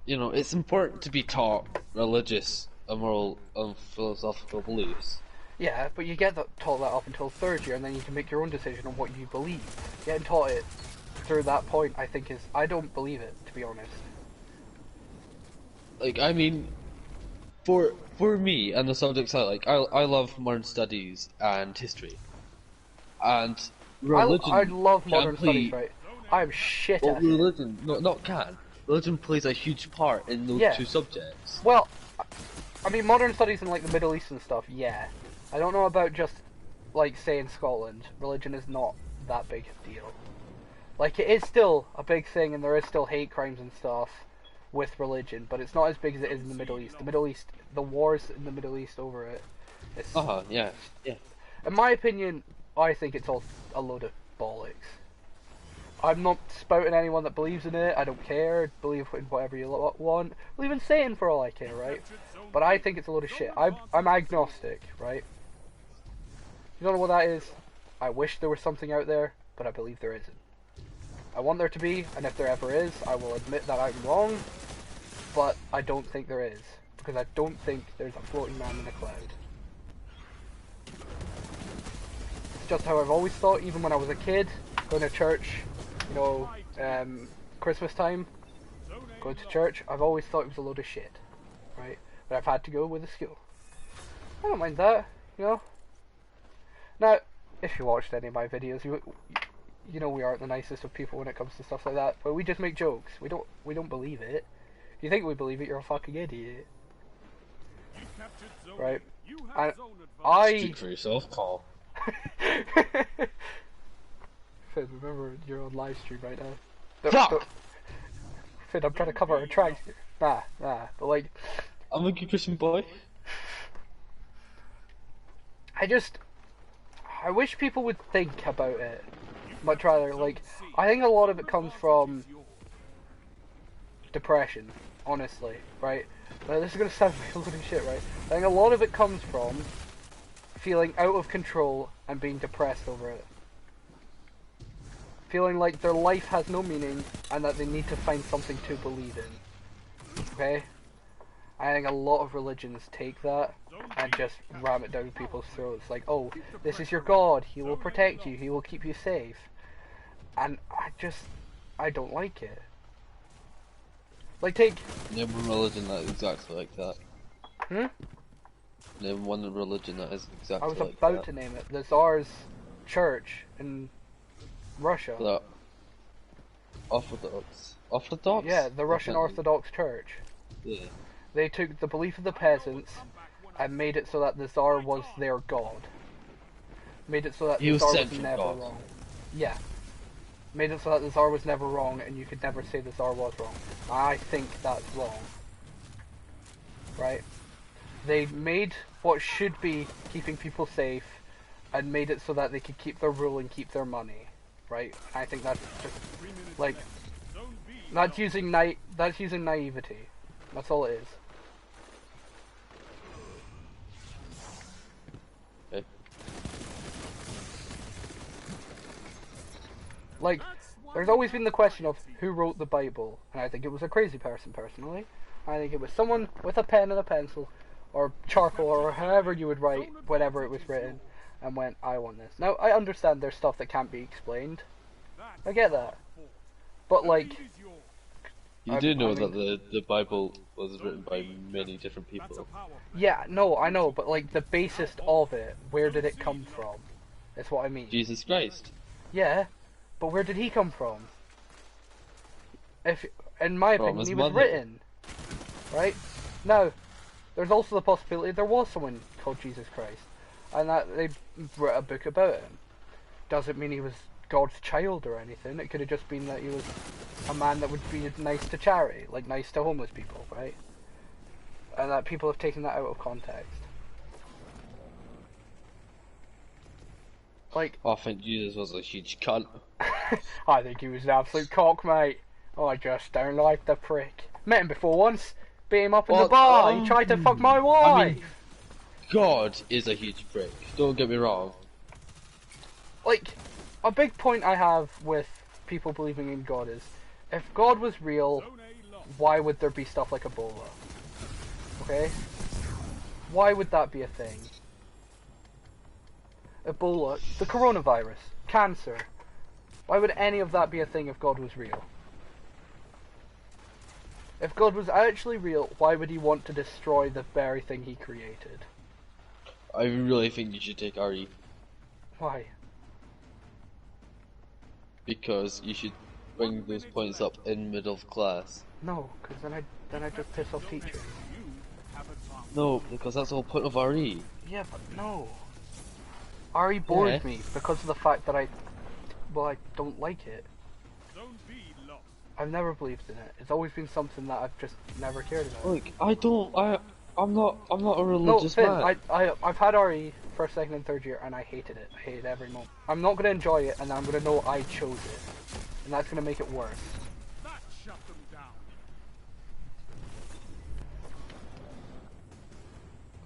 you know, it's important to be taught religious and moral and philosophical beliefs. yeah, but you get taught that up until third year, and then you can make your own decision on what you believe. Getting taught it through that point, I think, I don't believe it, to be honest. Like, I mean, for me and the subjects I like, I love modern studies and history, and religion. I love modern studies, right? I'm shit at it. Religion, not can. Religion plays a huge part in those two subjects. Well, I mean, modern studies in, like, the Middle East and stuff, yeah. I don't know about just, like, say in Scotland. Religion is not that big a deal. Like, it is still a big thing, and there is still hate crimes and stuff with religion, but it's not as big as it is in the Middle East. The Middle East, the wars in the Middle East over it. Yeah. In my opinion, I think it's all a load of bollocks. I'm not spouting anyone that believes in it. I don't care. Believe in whatever you want. Believe in Satan for all I care, right? But I think it's a load of shit. I'm agnostic, right? You don't know what that is? I wish there was something out there, but I believe there isn't. I want there to be, and if there ever is, I will admit that I'm wrong, but I don't think there is, because I don't think there's a floating man in a cloud. It's just how I've always thought, even when I was a kid, going to church, you know, Christmas time, going to church, I've always thought it was a load of shit, right? But I've had to go with the school. I don't mind that, you know? Now, if you watched any of my videos, you know we aren't the nicest of people when it comes to stuff like that, but we just make jokes. We don't believe it. If you think we believe it, you're a fucking idiot. Right? I speak for yourself, Paul. Finn, remember you're on live stream right now. Fuck! Finn, I'm trying to cover our tracks. Nah, but like, I'm a good Christian boy. I wish people would think about it much rather. Like, I think a lot of it comes from depression, honestly, right? Now, this is gonna sound like a load of shit, right? I think a lot of it comes from feeling out of control and being depressed over it. Feeling like their life has no meaning and that they need to find something to believe in. Okay? I think a lot of religions take that and just ram it down people's throats. Like, oh, this is your God, he will protect you, he will keep you safe. And I don't like it. Like, take... Name one religion that is exactly like that. Name one religion that is exactly like that. I was about to name it. The Tsar's church in Russia. The Orthodox? Orthodox? Yeah, the Russian Orthodox Church. Yeah. They took the belief of the peasants and made it so that the Tsar was their god. Made it so that He the was Tsar sent was from never God. wrong. Yeah. Made it so that the Tsar was never wrong, and you could never say the Tsar was wrong. I think that's wrong. Right? They made what should be keeping people safe, and made it so that they could keep their rule and keep their money. Right? I think that's just, like, that's using naivety. That's all it is. Okay. Like, there's always been the question of who wrote the Bible, and I think it was a crazy person, personally. I think it was someone with a pen and a pencil, or charcoal, or however you would write whenever it was written, and went, I want this. Now, I understand there's stuff that can't be explained. I get that. But, like... You do know that the Bible was written by many different people. Yeah, no, I know, but, like, the basis of it, where did it come from? That's what I mean. Jesus Christ. Yeah, but where did he come from? If, in my From opinion, his he was mother. written. Right? Now, there's also the possibility there was someone called Jesus Christ, and that they wrote a book about him. Doesn't mean he was God's child or anything. It could have just been that he was a man that would be nice to charity, like nice to homeless people, right? And that people have taken that out of context. Like, I think Jesus was a huge cunt. I think he was an absolute cock, mate. I just don't like the prick. Met him before once. Beat him up in the bar. He tried to fuck my wife. I mean, God is a huge prick. Don't get me wrong. Like, a big point I have with people believing in God is, if God was real, why would there be stuff like Ebola? Okay? Why would that be a thing? Ebola, the coronavirus, cancer. Why would any of that be a thing if God was real? If God was actually real, why would he want to destroy the very thing he created? I really think you should take RE. Why? Because you should bring those points up in middle of class. No, because then I just piss off teachers. No, because that's the whole point of RE. Yeah, but no. RE bores me because of the fact that I don't like it. I've never believed in it. It's always been something that I've just never cared about. Like, I'm not a No, religious Finn, man. I've had RE first, second, and third year, and I hated it. I hated every moment. I'm not gonna enjoy it, and I'm gonna know I chose it, and that's gonna make it worse.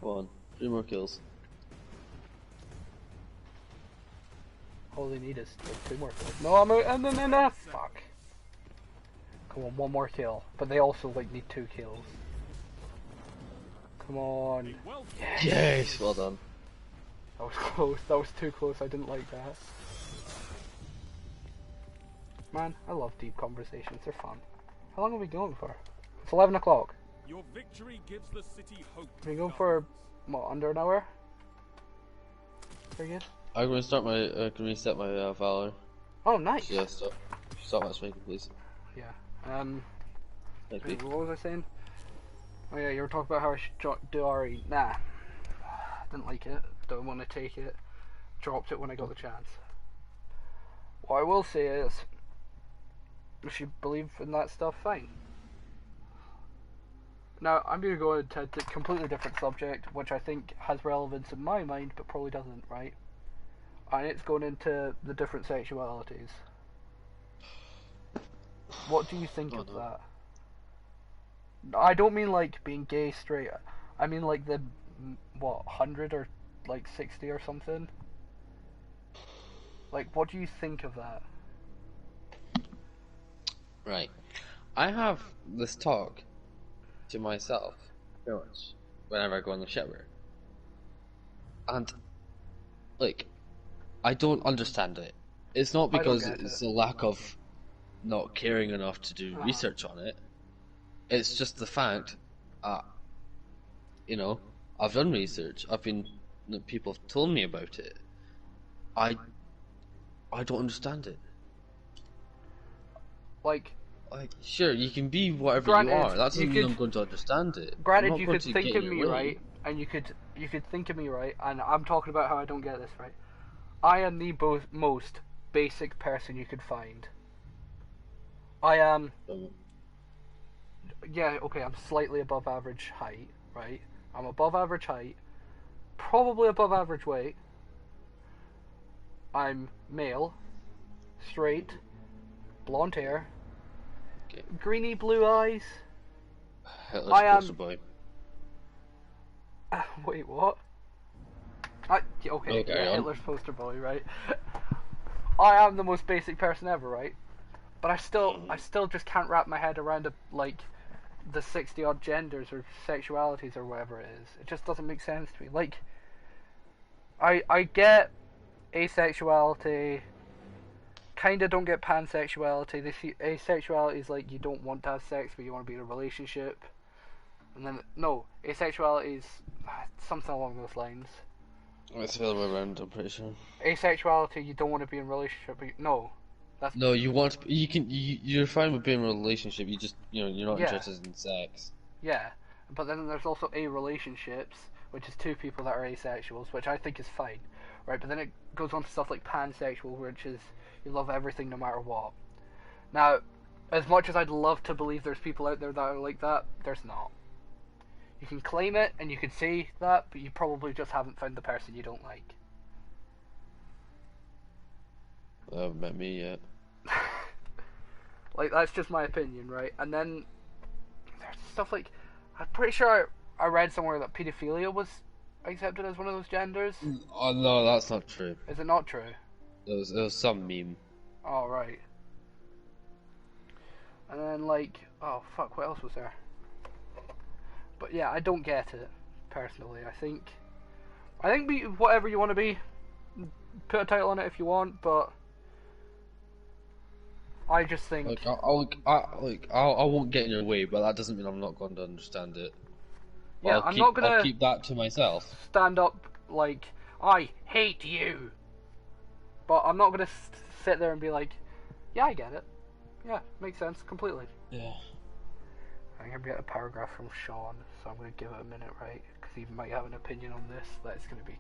Come on, 3 more kills. All they need is like 2 more kills. No, I'm out, and then fuck. Come on, 1 more kill. But they also like need 2 kills. Come on. Yes, well done. That was close. That was too close. I didn't like that. Man, I love deep conversations. They're fun. How long are we going for? It's 11 o'clock. Your victory gives the city hope. Are we going for what, under an hour? Very good. I'm going to start my, can reset my Valor. Oh, nice. Yeah, stop matchmaking, please. Yeah. Thank you. What was I saying? Oh yeah, you were talking about how I should do RE. Nah. Didn't like it. Don't want to take it. Dropped it when I got the chance. What I will say is, if you believe in that stuff, fine. Now, I'm going to go into a completely different subject, which I think has relevance in my mind, but probably doesn't, right? And it's going into the different sexualities. What do you think of that? I don't mean like being gay straight. I mean like the, what, 100 or like 60 or something? Like, what do you think of that? Right. I have this talk to myself, pretty much, whenever I go in the shower. And, like, I don't understand it. It's not because it's a lack of not caring enough to do research on it. It's just the fact, you know, I've done research. People have told me about it. I don't understand it. Like, sure, you can be whatever you are. That doesn't mean I'm going to understand it. Granted, you could think of me right, and you could think of me right, and I'm talking about how I don't get this right. I am the most basic person you could find. I am. Yeah, okay, I'm slightly above average height, right? I'm above average height, probably above average weight. I'm male, straight, blonde hair, Okay. greeny blue eyes. Hitler's I am- poster boy. Wait, what? Okay, carry on. Hitler's poster boy, right? I am the most basic person ever, right? But I still just can't wrap my head around the 60 odd genders or sexualities or whatever it is. It just doesn't make sense to me. Like, I get asexuality, kinda don't get pansexuality. They see asexuality is like you don't want to have sex but you want to be in a relationship. And then, no, asexuality is something along those lines. It's the other way around, I'm pretty sure. Asexuality, you don't want to be in a relationship, but no. No, you're fine with being in a relationship, you just, you're not Yeah. interested in sex. Yeah, but then there's also a-relationships, which is two people that are asexuals, which I think is fine, right? But then it goes on to stuff like pansexual, which is you love everything no matter what. Now, as much as I'd love to believe there's people out there that are like that, there's not. You can claim it and you can say that, but you probably just haven't found the person you don't like. They haven't met me yet. Like, that's just my opinion, right? And then there's stuff like, I'm pretty sure I read somewhere that pedophilia was accepted as one of those genders. Oh no, that's not true. Is it not true? It was some meme. Oh, right. And then, like, oh fuck, what else was there? But yeah, I don't get it, personally. I think be whatever you want to be. Put a title on it if you want, but I just think... Like, I won't get in your way, but that doesn't mean I'm not going to understand it. Yeah, I'm not gonna I'll keep that to myself. stand up like, I hate you. But I'm not gonna sit there and be like, yeah, I get it. Yeah, makes sense, completely. Yeah. I think I'm getting a paragraph from Sean, so I'm gonna give it a minute, right? Because he might have an opinion on this that's gonna be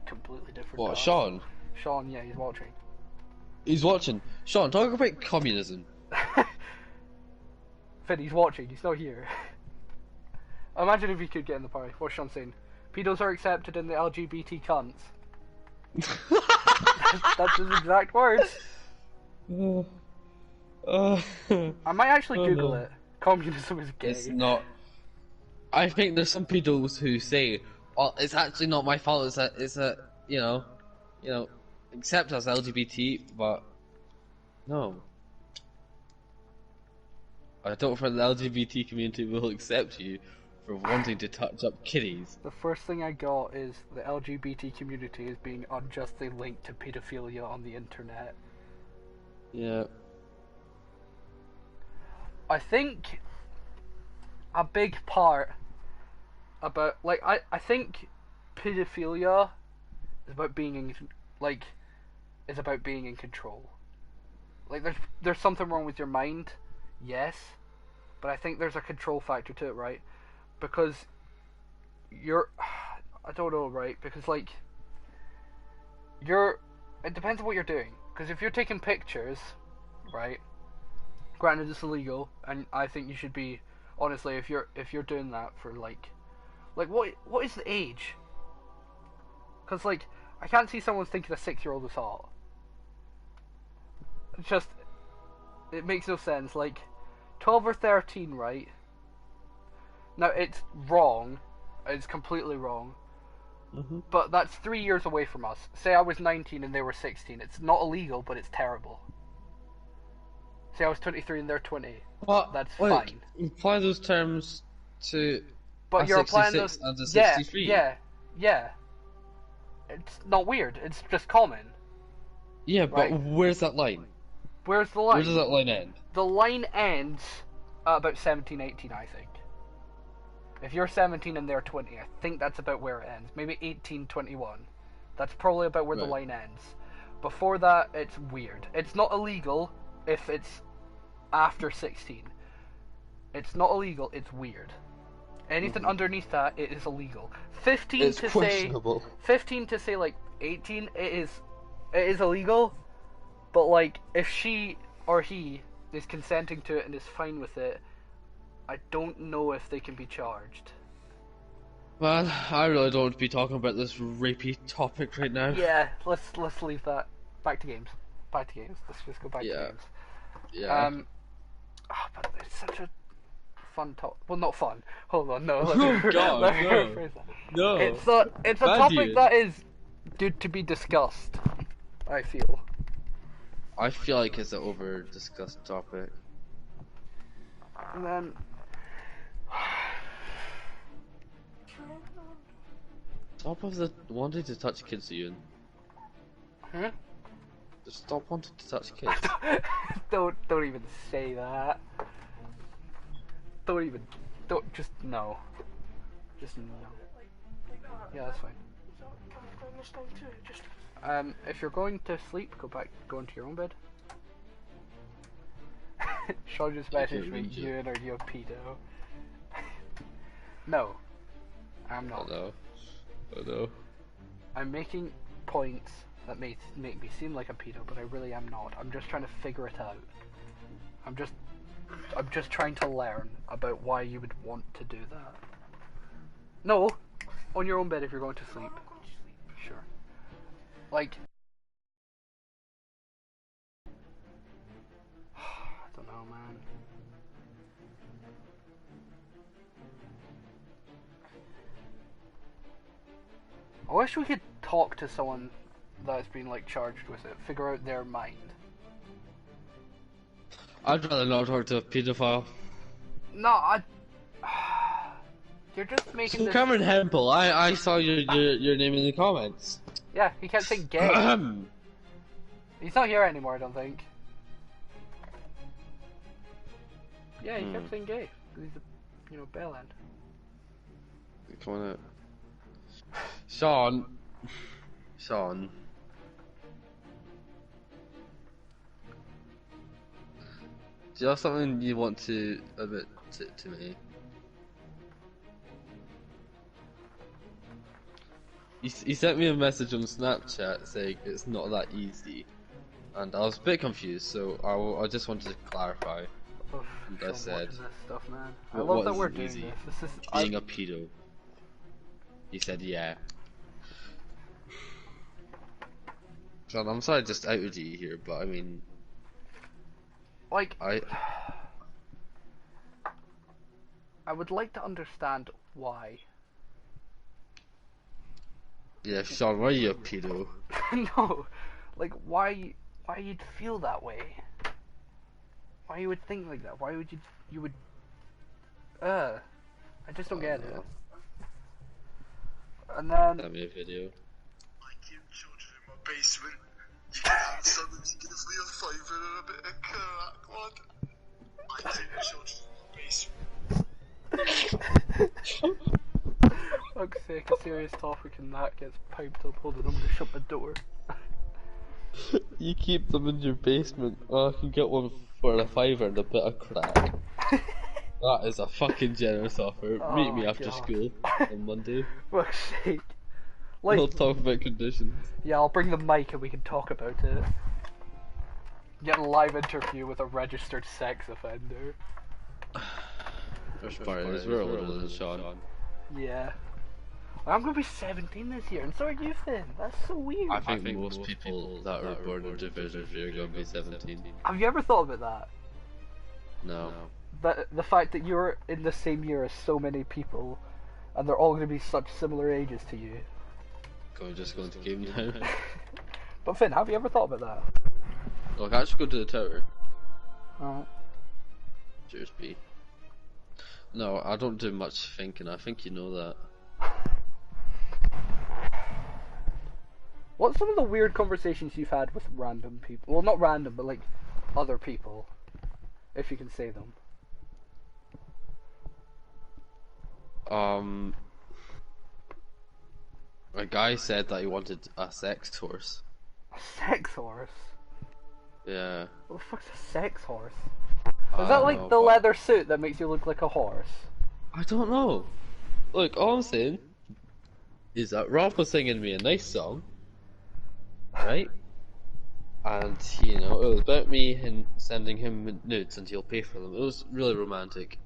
completely different. What, to us. Sean? Sean, yeah, he's watching. He's watching. Sean, talk about communism. Finn, he's watching, he's not here. Imagine if he could get in the party. What's Sean saying? Pedos are accepted in the LGBT cunts. That's his exact words. I might actually Google it. Communism is gay. It's not. I think there's some pedos who say, "Well, it's actually not my fault. It's a you know, accept us LGBT, but no. I don't think the LGBT community will accept you for wanting to touch up kitties." The first thing I got is the LGBT community is being unjustly linked to pedophilia on the internet. Yeah. I think a big part about, like, I think pedophilia is about being in, like, is about being in control. Like, there's something wrong with your mind, yes, but I think there's a control factor to it, right? Because I don't know, right? Because, like, it depends on what you're doing. Because if you're taking pictures, right? Granted, it's illegal, and I think you should be, honestly, if you're doing that for like what is the age? Because, like, I can't see someone thinking a 6-year-old is hot. It's just, it makes no sense. Like, 12 or 13, right? Now, it's wrong. It's completely wrong. Mm-hmm. But that's 3 years away from us. Say I was 19 and they were 16. It's not illegal, but it's terrible. Say I was 23 and they're 20. But That's like, fine. apply those terms to But a you're applying 66 those... and a Yeah, 63. yeah. It's not weird. It's just common. Yeah, but Right. where's that line? Where's the line? Where does that line end? The line ends at about 17, 18, I think. If you're 17 and they're 20, I think that's about where it ends. Maybe 18, 21. That's probably about where the Right. line ends. Before that, it's weird. It's not illegal if it's after 16. It's not illegal, it's weird. Anything underneath that, it is illegal. 15 It's to questionable. say 15 to say like 18, it is it is illegal, but like if she or he is consenting to it and is fine with it, I don't know if they can be charged. Well, I really don't want to be talking about this rapey topic right now. Yeah, let's leave that. Back to games. Back to games. Let's just go back to games. Yeah. But it's such a fun topic. Well, not fun. Hold on, no. Oh God, let me no. rephrase that. No. It's a topic that is good to be discussed. I feel. I feel like it's an over discussed topic. And then. Stop with the wanting to touch kids, Ian. Huh? Just stop wanting to touch kids. Don't even say that. Don't just no. Just no. Yeah, that's fine. If you're going to sleep, go into your own bed. Sean just messaged me, Ewan, are you a pedo? No. I'm not. I know. I'm making points that make me seem like a pedo, but I really am not. I'm just trying to figure it out. I'm just trying to learn about why you would want to do that. No, on your own bed if you're going to sleep. Sure. Like, I don't know, man. I wish we could talk to someone that's been like charged with it, figure out their mind. I'd rather not talk to a paedophile. No, you're just making So this. Cameron Hempel, I saw your name in the comments. Yeah, he kept saying gay. He's not here anymore, I don't think. Yeah, he kept saying gay. He's a, bell end. Come on out. Sean. Do you have something you want to admit to me? He sent me a message on Snapchat saying it's not that easy, and I was a bit confused, so I just wanted to clarify. And I said, this stuff, man. I love that we're doing easy? this. This is Being a pedo. He said, yeah. John, I'm sorry I just outed you here, but I mean... like... I would like to understand why. Yeah, Sean, why are you a pedo? No, like, why you'd feel that way? Why you would think like that? Why would you would... I just don't get it. And then... Send me a video. I keep children in my basement. You can have something to give me a favour and a bit of crack, lad. I keep children in my basement. Fuck's sake, a serious topic and that gets piped up. Hold on, I'm gonna shut my door. You keep them in your basement. Oh, I can get one for a £5 and a bit of crack. That is a fucking generous offer. Oh Meet me my after God. school on Monday. Fuck's sake. Like, We'll talk about conditions. yeah, I'll bring the mic and we can talk about it. Get a live interview with a registered sex offender. First part is we're older than Sean. Yeah. I'm gonna be 17 this year, and so are you, Finn. That's so weird. I think most people that are born in Division 3 are going to be 17. Have you ever thought about that? No. The fact that you're in the same year as so many people, and they're all gonna be such similar ages to you. Just going to game now. But Finn, have you ever thought about that? Look, I should go to the tower. Alright. Cheers, B. No, I don't do much thinking. I think you know that. What's some of the weird conversations you've had with random people? Well, not random, but like other people, if you can say them. A guy said that he wanted a sex horse. A sex horse? Yeah. What the fuck's a sex horse? I Is that don't like know, the but- leather suit that makes you look like a horse? I don't know. Look, all I'm saying is that Rob was singing me a nice song, right? and you know, it was about me and sending him nudes and he'll pay for them. It was really romantic.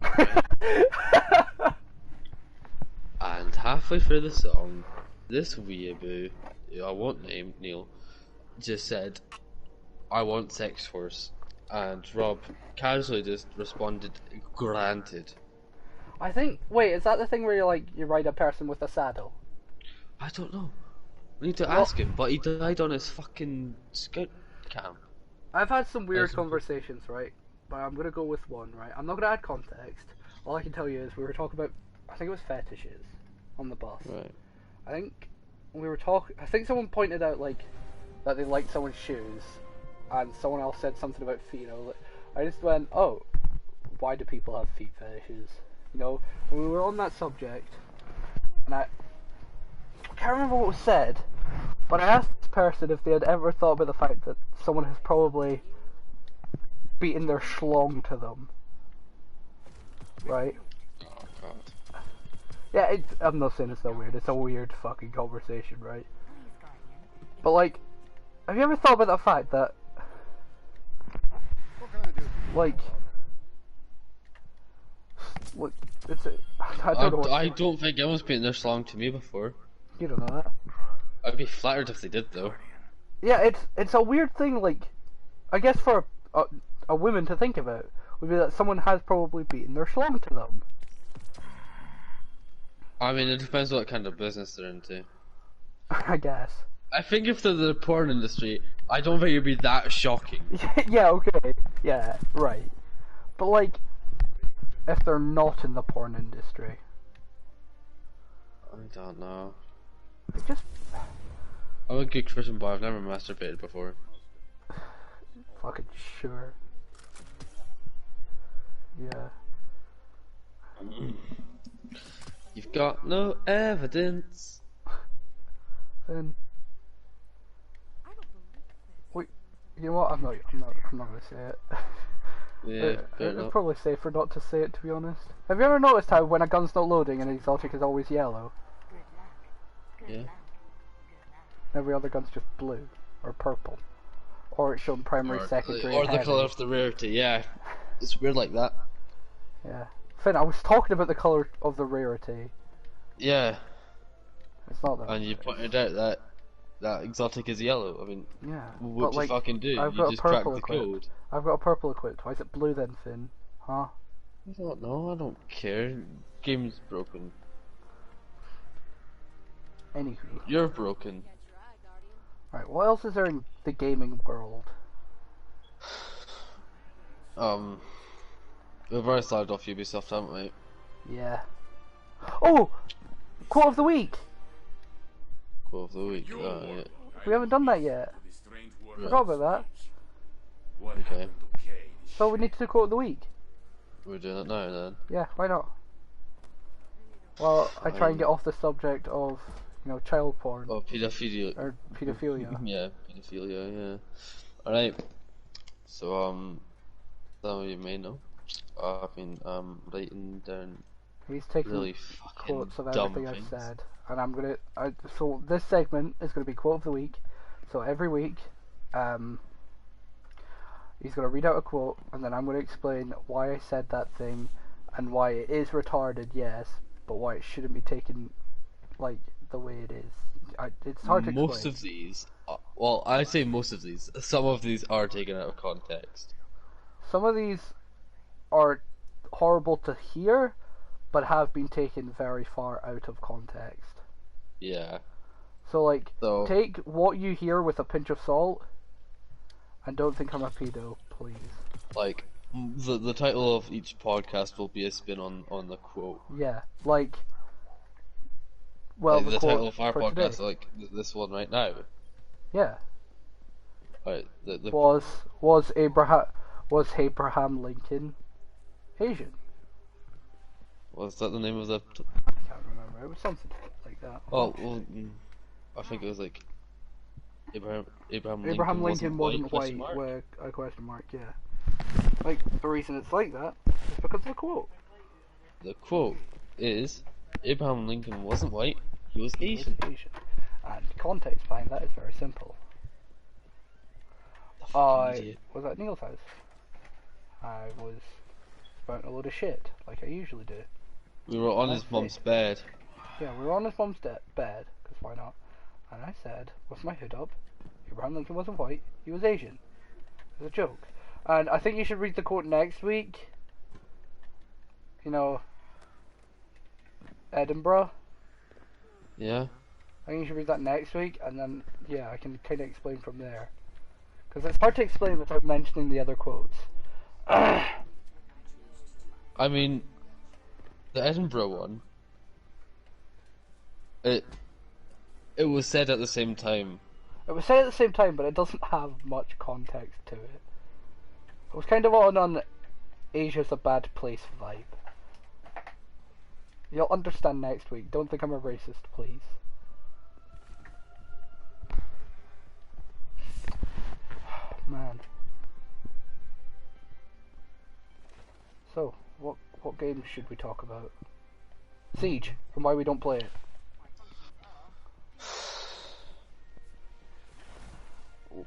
And halfway through the song, this weeaboo, who I won't name, Neil, just said, "I want sex force," and Rob casually just responded, "Granted." I think. Wait, is that the thing where you ride a person with a saddle? I don't know. We need to ask him, but he died on his fucking scout camp. I've had some weird That's- conversations, right? But I'm gonna go with one, right? I'm not gonna add context. All I can tell you is we were talking about, I think it was fetishes, on the bus. Right. I think we were talking. I think someone pointed out that they liked someone's shoes, and someone else said something about feet. I just went, oh, why do people have feet fetishes? You know, when we were on that subject, and I can't remember what was said, but I asked this person if they had ever thought about the fact that someone has probably beaten their schlong to them. Right? Oh god. Yeah, I'm not saying it's not weird, it's a weird fucking conversation, right? But have you ever thought about the fact that, What can I do? it's I don't know what I don't think anyone's beaten their schlong to me before. you don't know that. I'd be flattered if they did though. Yeah, it's a weird thing, I guess for a woman to think about, would be that someone has probably beaten their schlong to them. I mean, it depends what kind of business they're into. I guess. I think if they're the porn industry, I don't think it'd be that shocking. Yeah, okay. Yeah, right. But if they're not in the porn industry, I don't know. it just I'm a good Christian boy, I've never masturbated before. fucking sure. Yeah. You've got no evidence. Then wait, you know what? I'm not gonna say it. Yeah, fair It's enough. probably safer not to say it, to be honest. Have you ever noticed how when a gun's not loading, an exotic is always yellow? Yeah. Every other gun's just blue or purple, or it's shown primary, secondary, Or and the heavy. colour of the rarity, yeah. It's weird like that. Yeah, Finn, I was talking about the colour of the rarity. Yeah, It's not that. and you pointed out that exotic is yellow. I mean, Yeah. what do you fucking do? I've You got a just cracked purple the equipped. code. I've got a purple equipped. Why is it blue then, Finn? Huh? I don't know, I don't care. Game's broken. Anywho. You're broken. Right, what else is there in the gaming world? We've already started off Ubisoft, haven't we? Yeah. Oh! Quote of the week! Quote of the week, yeah. We haven't done that yet. This strange world. Forgot about that. What Okay. happened to Cage? So we need to do quote of the week. We're doing it now then. Yeah, why not? Well, I try and get off the subject of, child porn. Oh, pedophilia. Or pedophilia. Yeah, pedophilia, yeah. Alright. So, some of you may know, I've been, writing down He's taking really fucking quotes of dumb everything I've things. said. And I'm gonna... so this segment is gonna be quote of the week. So every week, he's gonna read out a quote, and then I'm gonna explain why I said that thing, and why it is retarded, yes, but why it shouldn't be taken, the way it is. It's hard to explain. Most of these, well, I say most of these, some of these are taken out of context. Some of these are horrible to hear, but have been taken very far out of context. Yeah. So, So- take what you hear with a pinch of salt, and don't think I'm a pedo, please. Like, the title of each podcast will be a spin on the quote. Yeah, well, Like, the the quote title of our for podcast, today. like this one right now. Yeah, Right, the was Abraham Lincoln Asian? was that the name of the? I can't remember. It was something like that. Oh, well, I think it was like Abraham Abraham Lincoln wasn't question white mark? with a question mark. Yeah, the reason it's like that is because of the quote. The quote is Abraham Lincoln wasn't white, he was He was Asian. Asian. And context behind that is very simple. I idiot. was at Neil's house. I was spouting a load of shit, like I usually do. We were on his mum's bed. Yeah, we were on his mum's bed, because why not? And I said, with my hood up, Abraham Lincoln wasn't white, he was Asian. It was a joke. And I think you should read the quote next week. You know, Edinburgh. Yeah. I think you should read that next week, and then, yeah, I can kind of explain from there. Because it's hard to explain without mentioning the other quotes. I mean, the Edinburgh one, it was said at the same time. It was said at the same time, but it doesn't have much context to it. It was kind of on an Asia's a bad place vibe. You'll understand next week. Don't think I'm a racist, please. Man. So, what games should we talk about? Siege, and why we don't play it.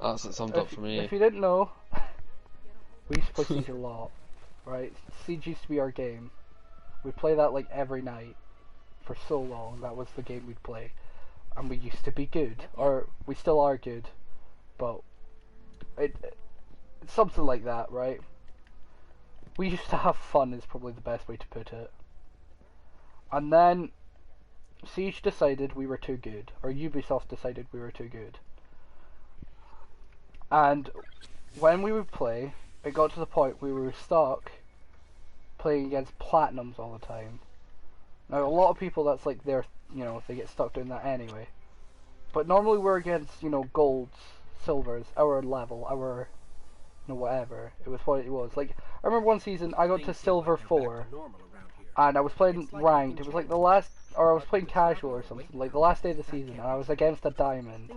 That's it summed up for me. If you didn't know, we used to play Siege a lot, right? Siege used to be our game. We'd play that like every night for so long. That was the game we'd play, and we used to be good, or we still are good, but it's something like that, right? We used to have fun is probably the best way to put it. And then Siege decided we were too good, or Ubisoft decided we were too good. And when we would play, it got to the point where we were stuck playing against platinums all the time. Now, a lot of people, that's like their, you know, they get stuck doing that anyway. But normally we're against, you know, golds, silvers, our level, our, you know, whatever. It was what it was. Like, I remember one season I got to silver 4, and I was playing ranked. It was like the last, or I was playing casual or something, like the last day of the season, and I was against a diamond.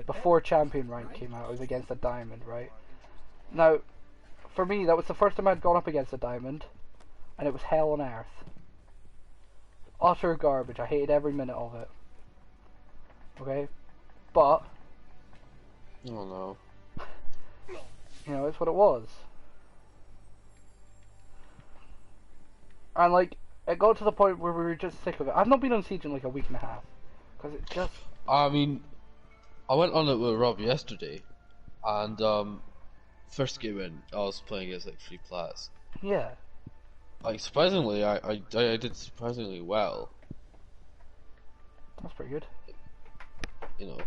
Before champion rank came out, I was against a diamond, right? Now, for me, that was the first time I'd gone up against a diamond, and it was hell on earth. Utter garbage. I hated every minute of it. Okay? But, Oh no. you know, it's what it was. And like, it got to the point where we were just sick of it. I've not been on Siege in like a week and a half. Because it just... I mean, I went on it with Rob yesterday, and first game in, I was playing against like 3 plats. Yeah. Like surprisingly, I did surprisingly well. That's pretty good. You know,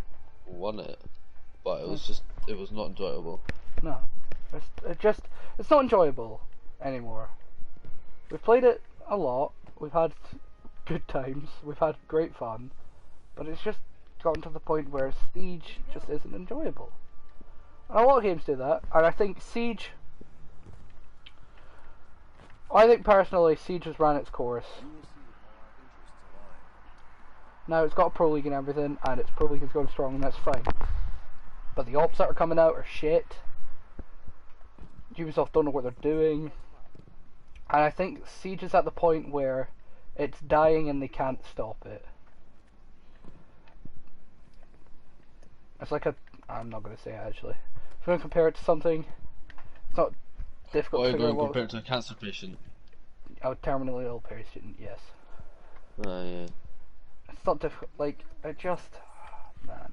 won it, but it was not enjoyable. No. It's not enjoyable anymore. We've played it a lot, we've had good times, we've had great fun, but it's just gotten to the point where Siege just isn't enjoyable. And a lot of games do that, and I think Siege... I think personally Siege has ran its course. Now it's got a Pro League and everything, and its Pro League is going strong, and that's fine. But the ops that are coming out are shit. Ubisoft don't know what they're doing. And I think Siege is at the point where it's dying and they can't stop it. It's like I'm not going to say it actually. If I'm going to compare it to something, it's not difficult What to are you figure going out to compare it to a cancer patient? A terminally ill patient, yes. Yeah. It's not difficult, like, it just... man.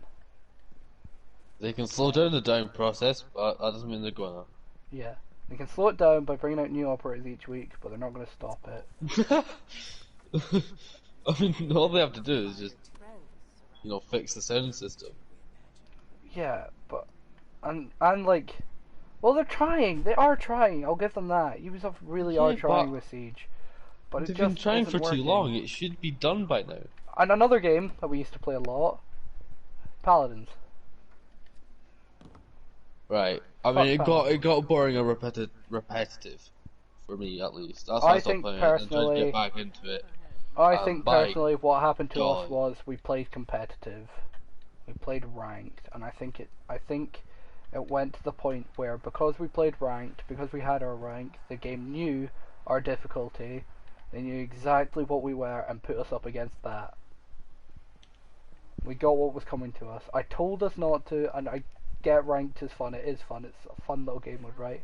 They can slow down the dying process, but that doesn't mean they're gonna. Yeah. They can slow it down by bringing out new operators each week, but they're not going to stop it. I mean, all they have to do is just, you know, fix the sound system. Yeah, but... And like... Well, they're trying. They are trying. I'll give them that. Ubisoft really are trying with Siege. But They've it just been trying for isn't too working. long. It should be done by now. And another game that we used to play a lot, Paladins. Right. I mean, Fuck it got boring and repetitive, for me at least. That's why I I stopped think playing it and tried to personally- get back into it. I think my personally what happened to us God. was we played competitive. We played ranked, and I think it went to the point where because we played ranked, because we had our rank, the game knew our difficulty, they knew exactly what we were and put us up against that. We got what was coming to us. I told us not to, and get ranked is fun. It is fun. It's a fun little game mode, right?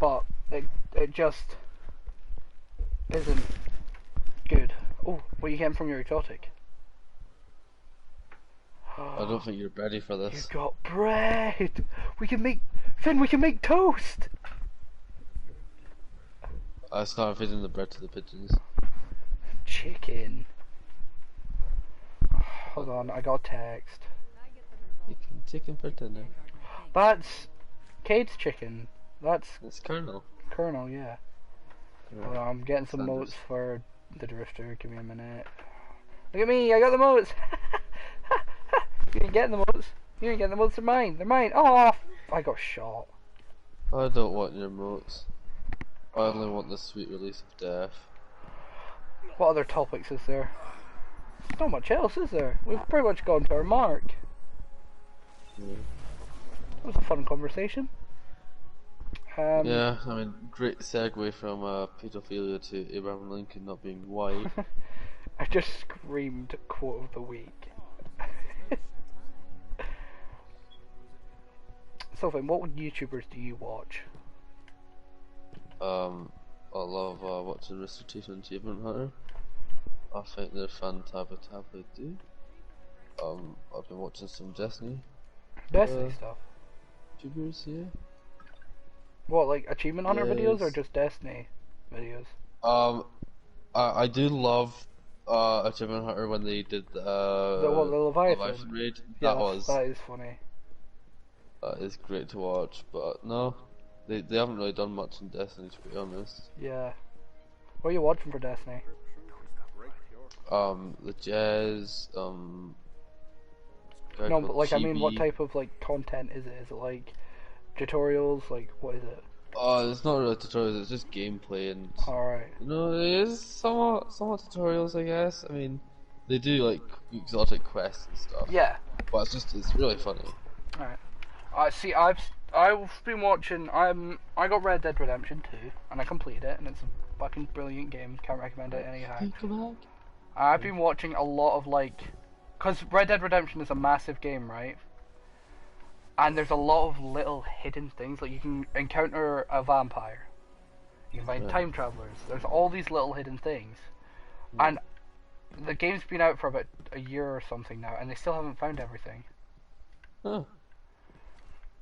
But it just isn't good. Oh, what are you getting from your exotic? I don't think you're ready for You this. got bread. We can make Finn. We can make toast. I started feeding the bread to the pigeons. Chicken. Hold on, I got text. Chicken for dinner. That's Cade's chicken. That's It's Colonel. Colonel, yeah. Hold on, I'm getting some Sanders. notes for the drifter. Give me a minute. Look at me, I got the notes. You ain't getting the notes. You ain't getting the notes. They're mine. They're mine. Oh, I got shot. I don't want your moats. I only want the sweet release of death. What other topics is there? Not much else, is there? We've pretty much gone to our mark. Yeah. That was a fun conversation. Yeah, I mean, great segue from pedophilia to Abraham Lincoln not being white. I just screamed quote of the week. So, Finn, what YouTubers do you watch? I love watching Recitation Achievement Hunter. I think they're fantabby. I've been watching some Destiny Destiny stuff. YouTubers, yeah. What, like Achievement Hunter videos or Yes. just Destiny videos? I do love Achievement Hunter when they did The Leviathan? Leviathan raid. Yeah, That that is funny. is great to watch, but no, they haven't really done much in Destiny, to be honest. Yeah. What are you watching for Destiny? The Jazz, guy No, called but like, I mean, what Chibi. type of like content is it? Is it like tutorials? Like, what is it? It's not really tutorials, it's just gameplay and Alright. you know, it is somewhat tutorials, I guess. I mean, they do like exotic quests and stuff. Yeah. But it's really funny. Alright. I've been watching. I got Red Dead Redemption 2 and I completed it, and it's a fucking brilliant game. Can't recommend it anyhow. I've been watching a lot of cause Red Dead Redemption is a massive game, right? And there's a lot of little hidden things. Like, you can encounter a vampire, you can find Right. time travelers. There's all these little hidden things, and the game's been out for about a year or something now, and they still haven't found everything. Huh.